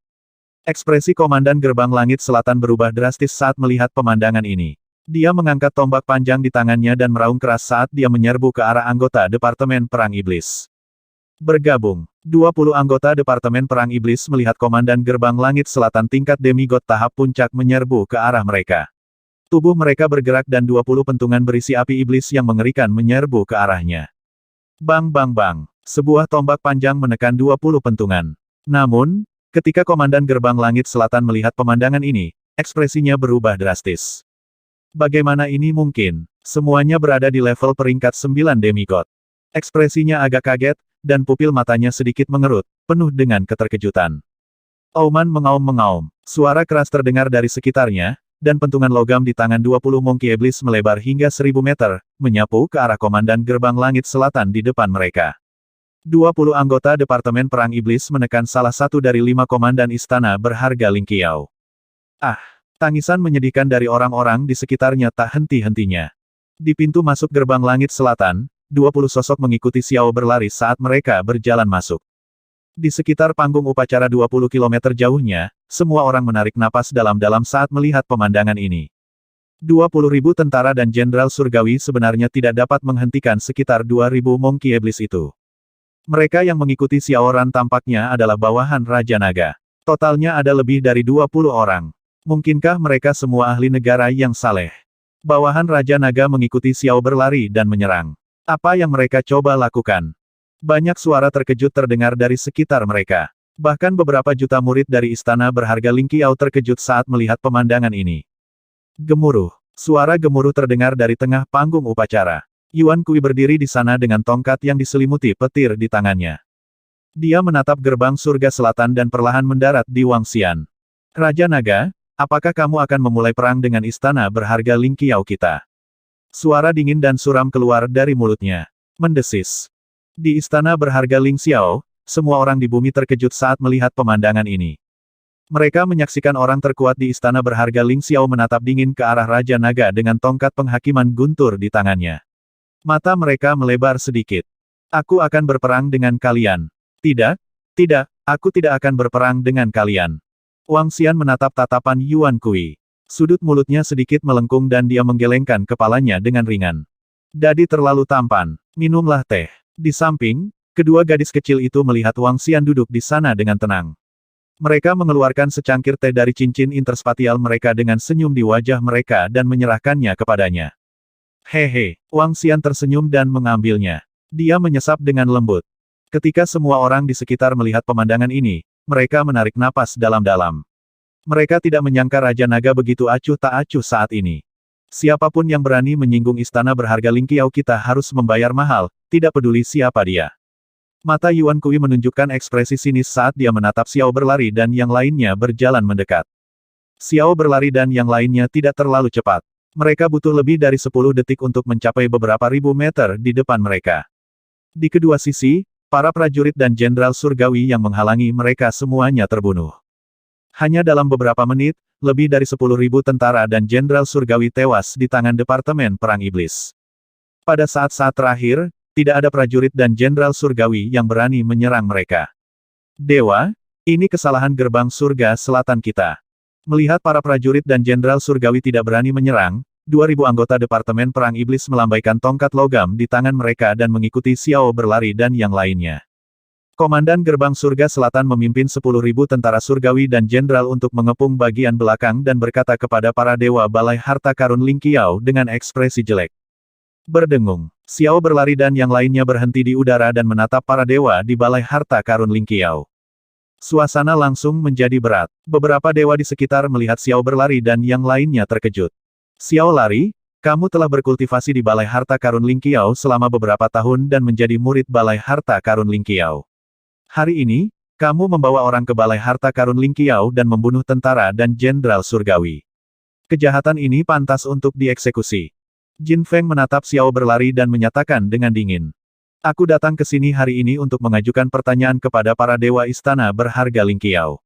Ekspresi Komandan Gerbang Langit Selatan berubah drastis saat melihat pemandangan ini. Dia mengangkat tombak panjang di tangannya dan meraung keras saat dia menyerbu ke arah anggota Departemen Perang Iblis. Bergabung. 20 anggota Departemen Perang Iblis melihat Komandan Gerbang Langit Selatan tingkat demigod tahap puncak menyerbu ke arah mereka. Tubuh mereka bergerak dan 20 pentungan berisi api iblis yang mengerikan menyerbu ke arahnya. Bang bang bang. Sebuah tombak panjang menekan 20 pentungan. Namun, ketika Komandan Gerbang Langit Selatan melihat pemandangan ini, ekspresinya berubah drastis. Bagaimana ini mungkin? Semuanya berada di level peringkat 9 demigod. Ekspresinya agak kaget, dan pupil matanya sedikit mengerut, penuh dengan keterkejutan. Auman mengaum-mengaum. Suara keras terdengar dari sekitarnya, dan pentungan logam di tangan 20 Monkey Iblis melebar hingga 1000 meter, menyapu ke arah Komandan Gerbang Langit Selatan di depan mereka. 20 anggota Departemen Perang Iblis menekan salah satu dari 5 komandan istana berharga Ling Qiao. Ah! Tangisan menyedihkan dari orang-orang di sekitarnya tak henti-hentinya. Di pintu masuk Gerbang Langit Selatan, 20 sosok mengikuti Xiao berlari saat mereka berjalan masuk. Di sekitar panggung upacara 20 km jauhnya, semua orang menarik napas dalam-dalam saat melihat pemandangan ini. 20.000 tentara dan jenderal surgawi sebenarnya tidak dapat menghentikan sekitar 2.000 Monkey Iblis itu. Mereka yang mengikuti Xiaoran tampaknya adalah bawahan Raja Naga. Totalnya ada lebih dari 20 orang. Mungkinkah mereka semua ahli negara yang saleh? Bawahan Raja Naga mengikuti Xiao berlari dan menyerang. Apa yang mereka coba lakukan? Banyak suara terkejut terdengar dari sekitar mereka. Bahkan beberapa juta murid dari istana berharga Ling Qiao terkejut saat melihat pemandangan ini. Gemuruh. Suara gemuruh terdengar dari tengah panggung upacara. Yuan Kui berdiri di sana dengan tongkat yang diselimuti petir di tangannya. Dia menatap gerbang surga selatan dan perlahan mendarat di Wangxian. Raja Naga, apakah kamu akan memulai perang dengan istana berharga Ling Qiao kita? Suara dingin dan suram keluar dari mulutnya. Mendesis. Di istana berharga Ling Xiao, semua orang di bumi terkejut saat melihat pemandangan ini. Mereka menyaksikan orang terkuat di istana berharga Ling Xiao menatap dingin ke arah Raja Naga dengan tongkat penghakiman guntur di tangannya. Mata mereka melebar sedikit. Aku akan berperang dengan kalian. Tidak, tidak, aku tidak akan berperang dengan kalian. Wangxian menatap tatapan Yuan Kui. Sudut mulutnya sedikit melengkung dan dia menggelengkan kepalanya dengan ringan. Dadi terlalu tampan. Minumlah teh. Di samping, kedua gadis kecil itu melihat Wangxian duduk di sana dengan tenang. Mereka mengeluarkan secangkir teh dari cincin interspatial mereka dengan senyum di wajah mereka dan menyerahkannya kepadanya. Hehe, Wangxian tersenyum dan mengambilnya. Dia menyesap dengan lembut. Ketika semua orang di sekitar melihat pemandangan ini, mereka menarik napas dalam-dalam. Mereka tidak menyangka Raja Naga begitu acuh tak acuh saat ini. Siapapun yang berani menyinggung istana berharga Ling Qiao kita harus membayar mahal, tidak peduli siapa dia. Mata Yuan Kui menunjukkan ekspresi sinis saat dia menatap Xiao berlari dan yang lainnya berjalan mendekat. Xiao berlari dan yang lainnya tidak terlalu cepat. Mereka butuh lebih dari 10 detik untuk mencapai beberapa ribu meter di depan mereka. Di kedua sisi, para prajurit dan jenderal surgawi yang menghalangi mereka semuanya terbunuh. Hanya dalam beberapa menit, lebih dari 10.000 tentara dan jenderal surgawi tewas di tangan Departemen Perang Iblis. Pada saat-saat terakhir, tidak ada prajurit dan jenderal surgawi yang berani menyerang mereka. Dewa, ini kesalahan gerbang surga selatan kita. Melihat para prajurit dan jenderal surgawi tidak berani menyerang, 2.000 anggota Departemen Perang Iblis melambaikan tongkat logam di tangan mereka dan mengikuti Xiao berlari dan yang lainnya. Komandan Gerbang Surga Selatan memimpin 10.000 tentara surgawi dan jenderal untuk mengepung bagian belakang dan berkata kepada para dewa Balai Harta Karun Ling Qiao dengan ekspresi jelek. Berdengung, Xiao berlari dan yang lainnya berhenti di udara dan menatap para dewa di Balai Harta Karun Ling Qiao. Suasana langsung menjadi berat. Beberapa dewa di sekitar melihat Xiao berlari dan yang lainnya terkejut. Xiao lari, kamu telah berkultivasi di Balai Harta Karun Ling Qiao selama beberapa tahun dan menjadi murid Balai Harta Karun Ling Qiao. Hari ini, kamu membawa orang ke Balai Harta Karun Ling Qiao dan membunuh tentara dan jenderal surgawi. Kejahatan ini pantas untuk dieksekusi. Jin Feng menatap Xiao berlari dan menyatakan dengan dingin. Aku datang ke sini hari ini untuk mengajukan pertanyaan kepada para dewa istana berharga Ling Qiao.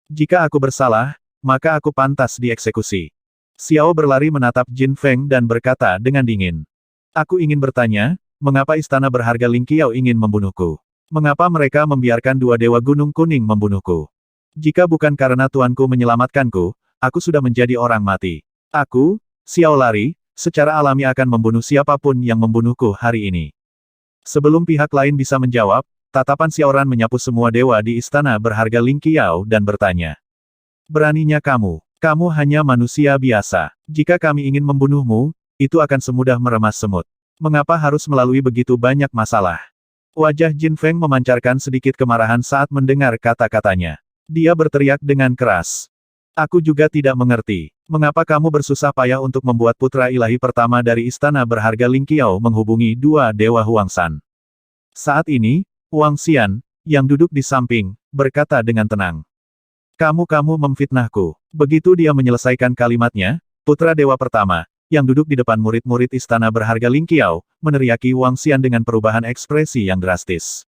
Jika aku bersalah, maka aku pantas dieksekusi. Xiao berlari menatap Jin Feng dan berkata dengan dingin. Aku ingin bertanya, mengapa istana berharga Ling Qiao ingin membunuhku? Mengapa mereka membiarkan dua dewa Gunung Kuning membunuhku? Jika bukan karena tuanku menyelamatkanku, aku sudah menjadi orang mati. Aku, Xiao lari, secara alami akan membunuh siapapun yang membunuhku hari ini. Sebelum pihak lain bisa menjawab, tatapan Xiaoran menyapu semua dewa di istana berharga Ling Qiao dan bertanya. Beraninya kamu hanya manusia biasa. Jika kami ingin membunuhmu, itu akan semudah meremas semut. Mengapa harus melalui begitu banyak masalah? Wajah Jin Feng memancarkan sedikit kemarahan saat mendengar kata-katanya. Dia berteriak dengan keras. Aku juga tidak mengerti. Mengapa kamu bersusah payah untuk membuat putra ilahi pertama dari istana berharga Ling Qiao menghubungi dua dewa Huangshan? Saat ini, Wang Xian, yang duduk di samping, berkata dengan tenang. Kamu memfitnahku. Begitu dia menyelesaikan kalimatnya, putra dewa pertama, yang duduk di depan murid-murid istana berharga Ling Qiao, meneriaki Wang Xian dengan perubahan ekspresi yang drastis.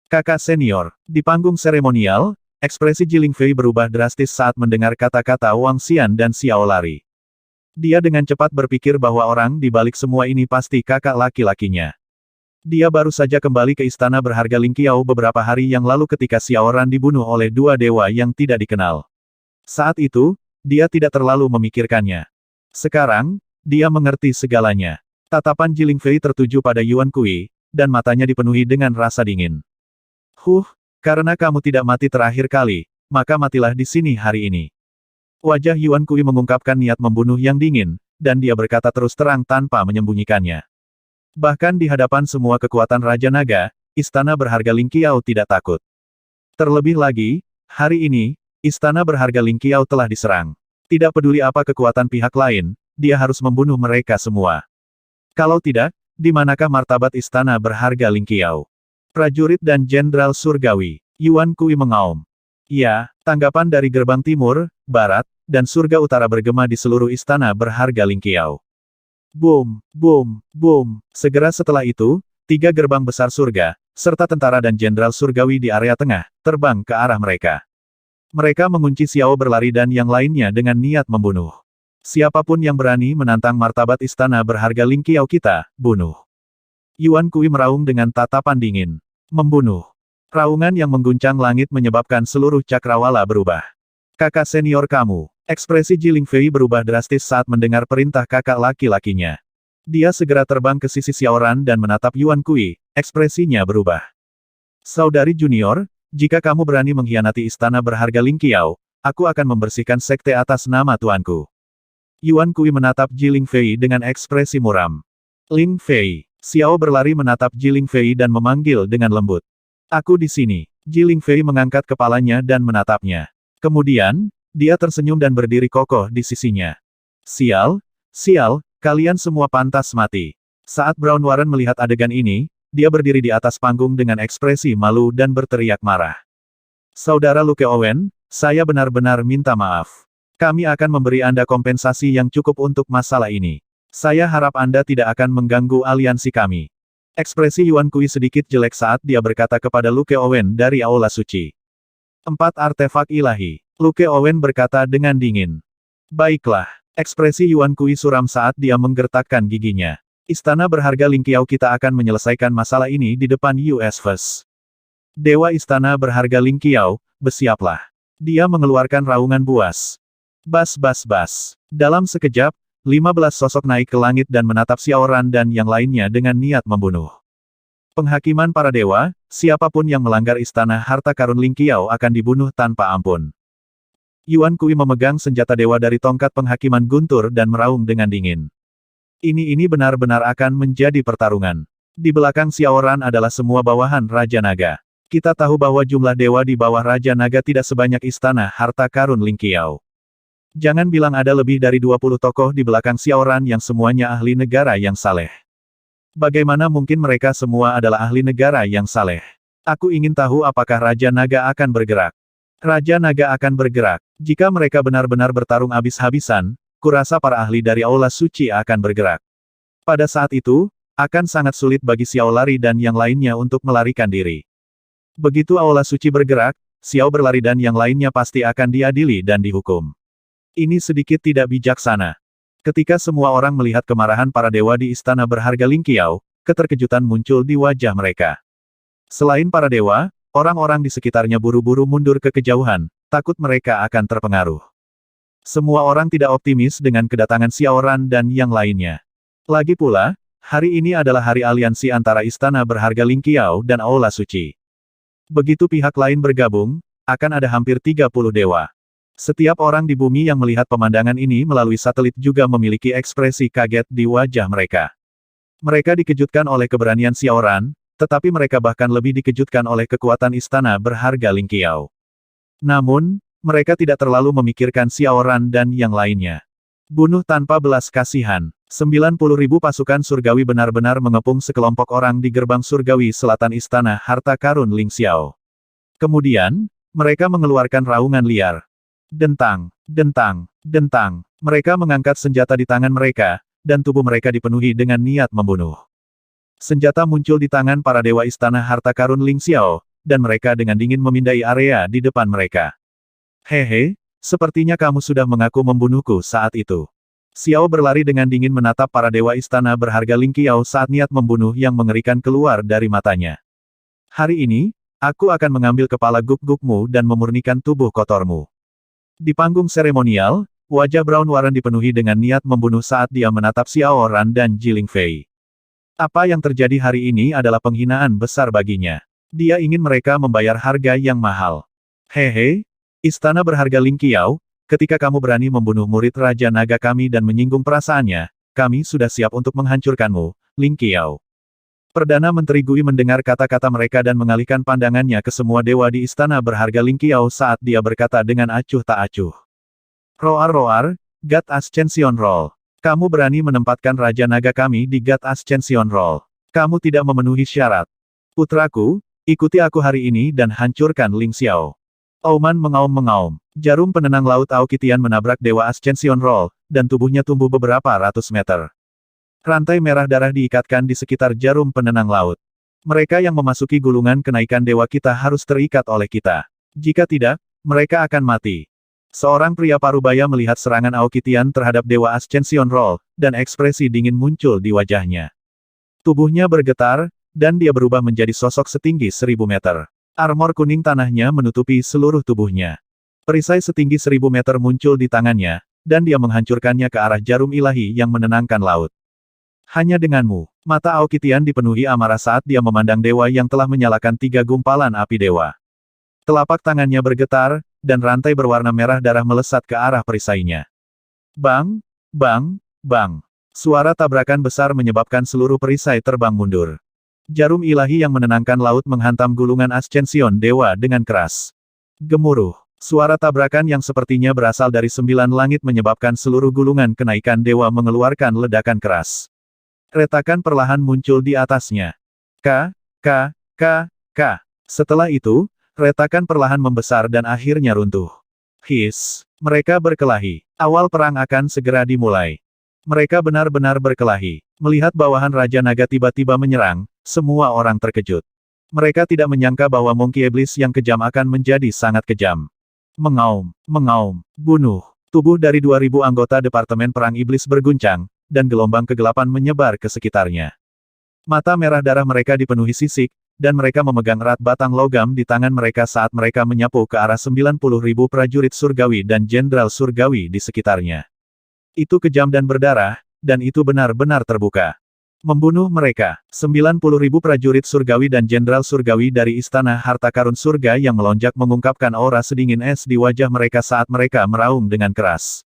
Kakak senior, di panggung seremonial, ekspresi Jiling Fei berubah drastis saat mendengar kata-kata Wang Xian dan Xiao lari. Dia dengan cepat berpikir bahwa orang di balik semua ini pasti kakak laki-lakinya. Dia baru saja kembali ke istana berharga Ling Qiao beberapa hari yang lalu ketika Xiao Ran dibunuh oleh dua dewa yang tidak dikenal. Saat itu, dia tidak terlalu memikirkannya. Sekarang, dia mengerti segalanya. Tatapan Jiling Fei tertuju pada Yuan Kui, dan matanya dipenuhi dengan rasa dingin. Karena kamu tidak mati terakhir kali, maka matilah di sini hari ini. Wajah Yuan Kui mengungkapkan niat membunuh yang dingin, dan dia berkata terus terang tanpa menyembunyikannya. Bahkan di hadapan semua kekuatan Raja Naga, istana berharga Ling Qiao tidak takut. Terlebih lagi, hari ini, istana berharga Ling Qiao telah diserang. Tidak peduli apa kekuatan pihak lain, dia harus membunuh mereka semua. Kalau tidak, di manakah martabat istana berharga Ling Qiao? Prajurit dan Jenderal Surgawi, Yuan Kui mengaum. Ya, tanggapan dari gerbang timur, barat, dan surga utara bergema di seluruh istana berharga Ling Qiao. Boom, boom, boom. Segera setelah itu, 3 gerbang besar surga, serta tentara dan jenderal surgawi di area tengah, terbang ke arah mereka. Mereka mengunci Xiao berlari dan yang lainnya dengan niat membunuh. Siapapun yang berani menantang martabat istana berharga Ling Qiao kita, bunuh. Yuan Kui meraung dengan tatapan dingin. Membunuh. Raungan yang mengguncang langit menyebabkan seluruh cakrawala berubah. Kakak senior kamu. Ekspresi Jiling Fei berubah drastis saat mendengar perintah kakak laki-lakinya. Dia segera terbang ke sisi Xiaoran dan menatap Yuan Kui, ekspresinya berubah. Saudari junior, jika kamu berani mengkhianati istana berharga Ling Qiao, aku akan membersihkan sekte atas nama tuanku. Yuan Kui menatap Jiling Fei dengan ekspresi muram. Ling Fei. Xiao berlari menatap Jiling Fei dan memanggil dengan lembut. Aku di sini. Jiling Fei mengangkat kepalanya dan menatapnya. Kemudian, dia tersenyum dan berdiri kokoh di sisinya. Sial, kalian semua pantas mati. Saat Brown Warren melihat adegan ini, dia berdiri di atas panggung dengan ekspresi malu dan berteriak marah. Saudara Luke Owen, saya benar-benar minta maaf. Kami akan memberi Anda kompensasi yang cukup untuk masalah ini. Saya harap Anda tidak akan mengganggu aliansi kami. Ekspresi Yuan Kui sedikit jelek saat dia berkata kepada Luke Owen dari Aula Suci. 4 artefak ilahi. Luke Owen berkata dengan dingin. Baiklah. Ekspresi Yuan Kui suram saat dia menggertakkan giginya. Istana berharga Ling Qiao kita akan menyelesaikan masalah ini di depan US First. Dewa Istana berharga Ling Qiao, bersiaplah. Dia mengeluarkan raungan buas. Bas. Dalam sekejap, 15 sosok naik ke langit dan menatap Xiaoran dan yang lainnya dengan niat membunuh. Penghakiman para dewa, siapapun yang melanggar istana harta karun Ling Qiao akan dibunuh tanpa ampun. Yuan Kui memegang senjata dewa dari tongkat penghakiman guntur dan meraung dengan dingin. Ini benar-benar akan menjadi pertarungan. Di belakang Xiao Ran adalah semua bawahan Raja Naga. Kita tahu bahwa jumlah dewa di bawah Raja Naga tidak sebanyak istana harta karun Ling Qiao. Jangan bilang ada lebih dari 20 tokoh di belakang Xiao Ran yang semuanya ahli negara yang saleh. Bagaimana mungkin mereka semua adalah ahli negara yang saleh? Aku ingin tahu apakah Raja Naga akan bergerak. Raja Naga akan bergerak. Jika mereka benar-benar bertarung habis-habisan, kurasa para ahli dari Aula Suci akan bergerak. Pada saat itu, akan sangat sulit bagi Xiao Lari dan yang lainnya untuk melarikan diri. Begitu Aula Suci bergerak, Xiao berlari dan yang lainnya pasti akan diadili dan dihukum. Ini sedikit tidak bijaksana. Ketika semua orang melihat kemarahan para dewa di istana berharga Ling Qiao, keterkejutan muncul di wajah mereka. Selain para dewa, orang-orang di sekitarnya buru-buru mundur ke kejauhan, takut mereka akan terpengaruh. Semua orang tidak optimis dengan kedatangan Xiao Ran dan yang lainnya. Lagi pula, hari ini adalah hari aliansi antara istana berharga Ling Qiao dan Aula Suci. Begitu pihak lain bergabung, akan ada hampir 30 dewa. Setiap orang di bumi yang melihat pemandangan ini melalui satelit juga memiliki ekspresi kaget di wajah mereka. Mereka dikejutkan oleh keberanian Xiao Ran, tetapi mereka bahkan lebih dikejutkan oleh kekuatan istana berharga Ling Qiao. Namun, mereka tidak terlalu memikirkan Xiao Ran dan yang lainnya. Bunuh tanpa belas kasihan. 90.000 pasukan surgawi benar-benar mengepung sekelompok orang di gerbang surgawi selatan istana harta karun Ling Xiao. Kemudian, mereka mengeluarkan raungan liar. Dentang, dentang, dentang. Mereka mengangkat senjata di tangan mereka, dan tubuh mereka dipenuhi dengan niat membunuh. Senjata muncul di tangan para dewa istana harta karun Ling Xiao, dan mereka dengan dingin memindai area di depan mereka. Hehe, sepertinya kamu sudah mengaku membunuhku saat itu. Xiao berlari dengan dingin menatap para dewa istana berharga Ling Qiao saat niat membunuh yang mengerikan keluar dari matanya. Hari ini, aku akan mengambil kepala guk-gukmu dan memurnikan tubuh kotormu. Di panggung seremonial, wajah Brown Warren dipenuhi dengan niat membunuh saat dia menatap Xiao Ran dan Ji Lingfei. Apa yang terjadi hari ini adalah penghinaan besar baginya. Dia ingin mereka membayar harga yang mahal. Hehe, istana berharga Ling Qiao, ketika kamu berani membunuh murid Raja Naga kami dan menyinggung perasaannya, kami sudah siap untuk menghancurkanmu, Ling Qiao. Perdana Menteri Gui mendengar kata-kata mereka dan mengalihkan pandangannya ke semua dewa di istana berharga Ling Qiao saat dia berkata dengan acuh tak acuh. Roar-roar, God Ascension Roll. Kamu berani menempatkan Raja Naga kami di God Ascension Roll. Kamu tidak memenuhi syarat. Putraku, ikuti aku hari ini dan hancurkan Ling Xiao. Oman mengaum-mengaum. Jarum penenang laut Aokitian menabrak Dewa Ascension Roll, dan tubuhnya tumbuh beberapa ratus meter. Rantai merah darah diikatkan di sekitar jarum penenang laut. Mereka yang memasuki gulungan kenaikan dewa kita harus terikat oleh kita. Jika tidak, mereka akan mati. Seorang pria parubaya melihat serangan Aokitian terhadap Dewa Ascension Roll, dan ekspresi dingin muncul di wajahnya. Tubuhnya bergetar, dan dia berubah menjadi sosok setinggi 1000 meter. Armor kuning tanahnya menutupi seluruh tubuhnya. Perisai setinggi 1000 meter muncul di tangannya, dan dia menghancurkannya ke arah jarum ilahi yang menenangkan laut. Hanya denganmu, mata Aokitian dipenuhi amarah saat dia memandang dewa yang telah menyalakan 3 gumpalan api dewa. Telapak tangannya bergetar, dan rantai berwarna merah darah melesat ke arah perisainya. Bang, bang, bang. Suara tabrakan besar menyebabkan seluruh perisai terbang mundur. Jarum ilahi yang menenangkan laut menghantam gulungan Ascension Dewa dengan keras. Gemuruh. Suara tabrakan yang sepertinya berasal dari 9 langit menyebabkan seluruh gulungan kenaikan dewa mengeluarkan ledakan keras. Retakan perlahan muncul di atasnya. K. Setelah itu, retakan perlahan membesar dan akhirnya runtuh. His. Mereka berkelahi. Awal perang akan segera dimulai. Mereka benar-benar berkelahi. Melihat bawahan Raja Naga tiba-tiba menyerang, semua orang terkejut. Mereka tidak menyangka bahwa Monkey Iblis yang kejam akan menjadi sangat kejam. Mengaum, bunuh. Tubuh dari 2000 anggota Departemen Perang Iblis berguncang, dan gelombang kegelapan menyebar ke sekitarnya. Mata merah darah mereka dipenuhi sisik, dan mereka memegang erat batang logam di tangan mereka saat mereka menyapu ke arah 90.000 prajurit surgawi dan jenderal surgawi di sekitarnya. Itu kejam dan berdarah, dan itu benar-benar terbuka. Membunuh mereka. 90.000 prajurit surgawi dan jenderal surgawi dari Istana Harta Karun Surga yang melonjak mengungkapkan aura sedingin es di wajah mereka saat mereka meraung dengan keras.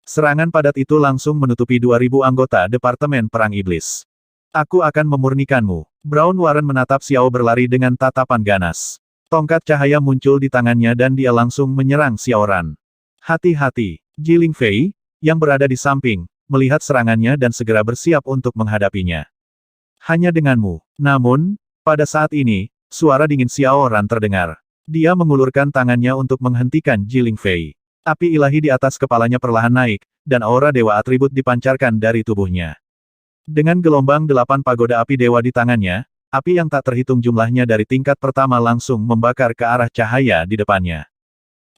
Serangan padat itu langsung menutupi 2.000 anggota Departemen Perang Iblis. Aku akan memurnikanmu. Brown Warren menatap Xiao berlari dengan tatapan ganas. Tongkat cahaya muncul di tangannya dan dia langsung menyerang Xiao Ran. Hati-hati, Jiling Fei, yang berada di samping, melihat serangannya dan segera bersiap untuk menghadapinya. Hanya denganmu. Namun, pada saat ini, suara dingin Xiao Ran terdengar. Dia mengulurkan tangannya untuk menghentikan Jiling Fei. Api ilahi di atas kepalanya perlahan naik, dan aura dewa atribut dipancarkan dari tubuhnya. Dengan gelombang 8 pagoda api dewa di tangannya, api yang tak terhitung jumlahnya dari tingkat pertama langsung membakar ke arah cahaya di depannya.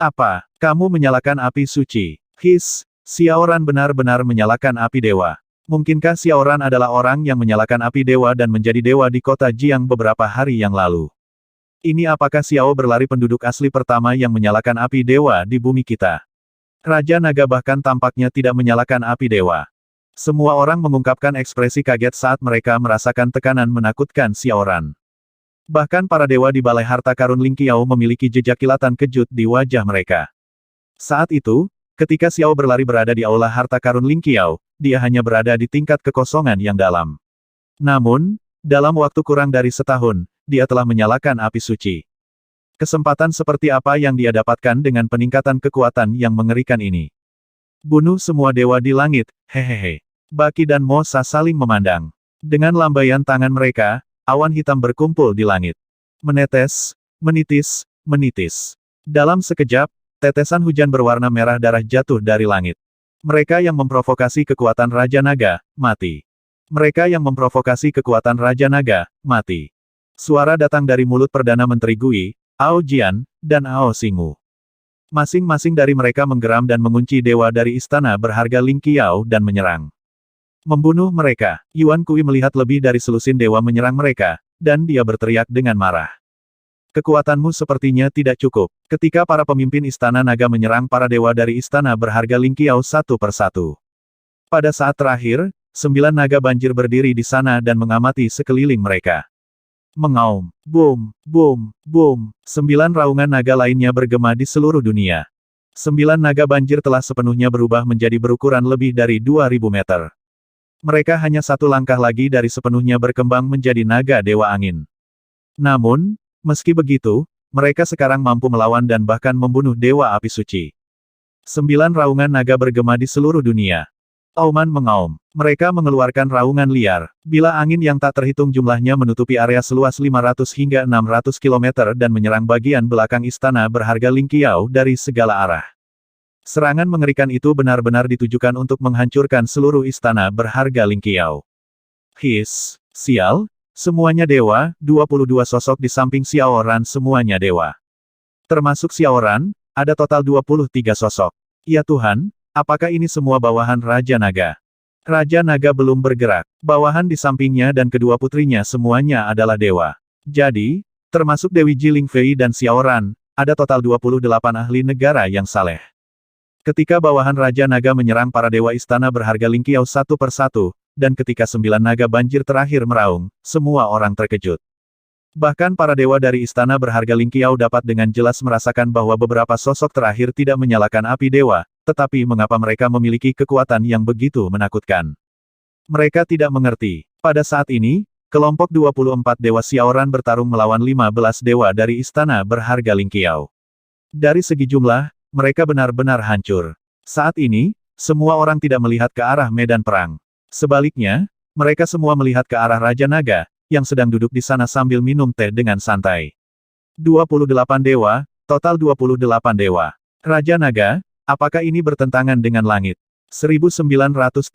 Apa? Kamu menyalakan api suci? His, Xiao Ran benar-benar menyalakan api dewa. Mungkinkah Xiao Ran adalah orang yang menyalakan api dewa dan menjadi dewa di kota Jiang beberapa hari yang lalu? Ini apakah Xiao berlari penduduk asli pertama yang menyalakan api dewa di bumi kita? Raja Naga bahkan tampaknya tidak menyalakan api dewa. Semua orang mengungkapkan ekspresi kaget saat mereka merasakan tekanan menakutkan Xiao Ran. Bahkan para dewa di Balai Harta Karun Ling Qiao memiliki jejak kilatan kejut di wajah mereka. Saat itu, ketika Xiao berlari berada di Aula Harta Karun Ling Qiao, dia hanya berada di tingkat kekosongan yang dalam. Namun, dalam waktu kurang dari setahun, dia telah menyalakan api suci. Kesempatan seperti apa yang dia dapatkan dengan peningkatan kekuatan yang mengerikan ini? Bunuh semua dewa di langit, hehehe. Baki dan Mo Sa saling memandang. Dengan lambaian tangan mereka, awan hitam berkumpul di langit. Menetes, menitis, menitis. Dalam sekejap, tetesan hujan berwarna merah darah jatuh dari langit. Mereka yang memprovokasi kekuatan Raja Naga, mati. Mereka yang memprovokasi kekuatan Raja Naga, mati. Suara datang dari mulut Perdana Menteri Gui, Ao Jian, dan Ao Xingwu. Masing-masing dari mereka menggeram dan mengunci dewa dari istana berharga Ling Qiao dan menyerang. Membunuh mereka. Yuan Kui melihat lebih dari selusin dewa menyerang mereka, dan dia berteriak dengan marah. Kekuatanmu sepertinya tidak cukup. Ketika para pemimpin istana naga menyerang para dewa dari istana berharga Ling Qiao satu persatu. Pada saat terakhir, 9 naga banjir berdiri di sana dan mengamati sekeliling mereka. Mengaum, boom, boom, boom, 9 raungan naga lainnya bergema di seluruh dunia. 9 naga banjir telah sepenuhnya berubah menjadi berukuran lebih dari 2000 meter. Mereka hanya satu langkah lagi dari sepenuhnya berkembang menjadi naga dewa angin. Namun, meski begitu, mereka sekarang mampu melawan dan bahkan membunuh dewa api suci. 9 raungan naga bergema di seluruh dunia. Auman mengaum. Mereka mengeluarkan raungan liar. Bila angin yang tak terhitung jumlahnya menutupi area seluas 500 hingga 600 km dan menyerang bagian belakang istana berharga Ling Qiao dari segala arah. Serangan mengerikan itu benar-benar ditujukan untuk menghancurkan seluruh istana berharga Ling Qiao. His, sial, semuanya dewa, 22 sosok di samping Xiao Ran semuanya dewa. Termasuk Xiao Ran, ada total 23 sosok. Ya Tuhan, apakah ini semua bawahan Raja Naga? Raja Naga belum bergerak. Bawahan di sampingnya dan kedua putrinya semuanya adalah dewa. Jadi, termasuk Dewi Jiling Fei dan Xiao Ran, ada total 28 ahli negara yang saleh. Ketika bawahan Raja Naga menyerang para dewa istana berharga Ling Qiao satu persatu, dan ketika 9 naga banjir terakhir meraung, semua orang terkejut. Bahkan para dewa dari istana berharga Ling Qiao dapat dengan jelas merasakan bahwa beberapa sosok terakhir tidak menyalakan api dewa, tetapi mengapa mereka memiliki kekuatan yang begitu menakutkan. Mereka tidak mengerti. Pada saat ini, kelompok 24 dewa Xiao Ran bertarung melawan 15 dewa dari istana berharga Ling Qiao. Dari segi jumlah, mereka benar-benar hancur. Saat ini, semua orang tidak melihat ke arah medan perang. Sebaliknya, mereka semua melihat ke arah Raja Naga, yang sedang duduk di sana sambil minum teh dengan santai. 28 dewa, total 28 dewa. Raja Naga, apakah ini bertentangan dengan langit? 1970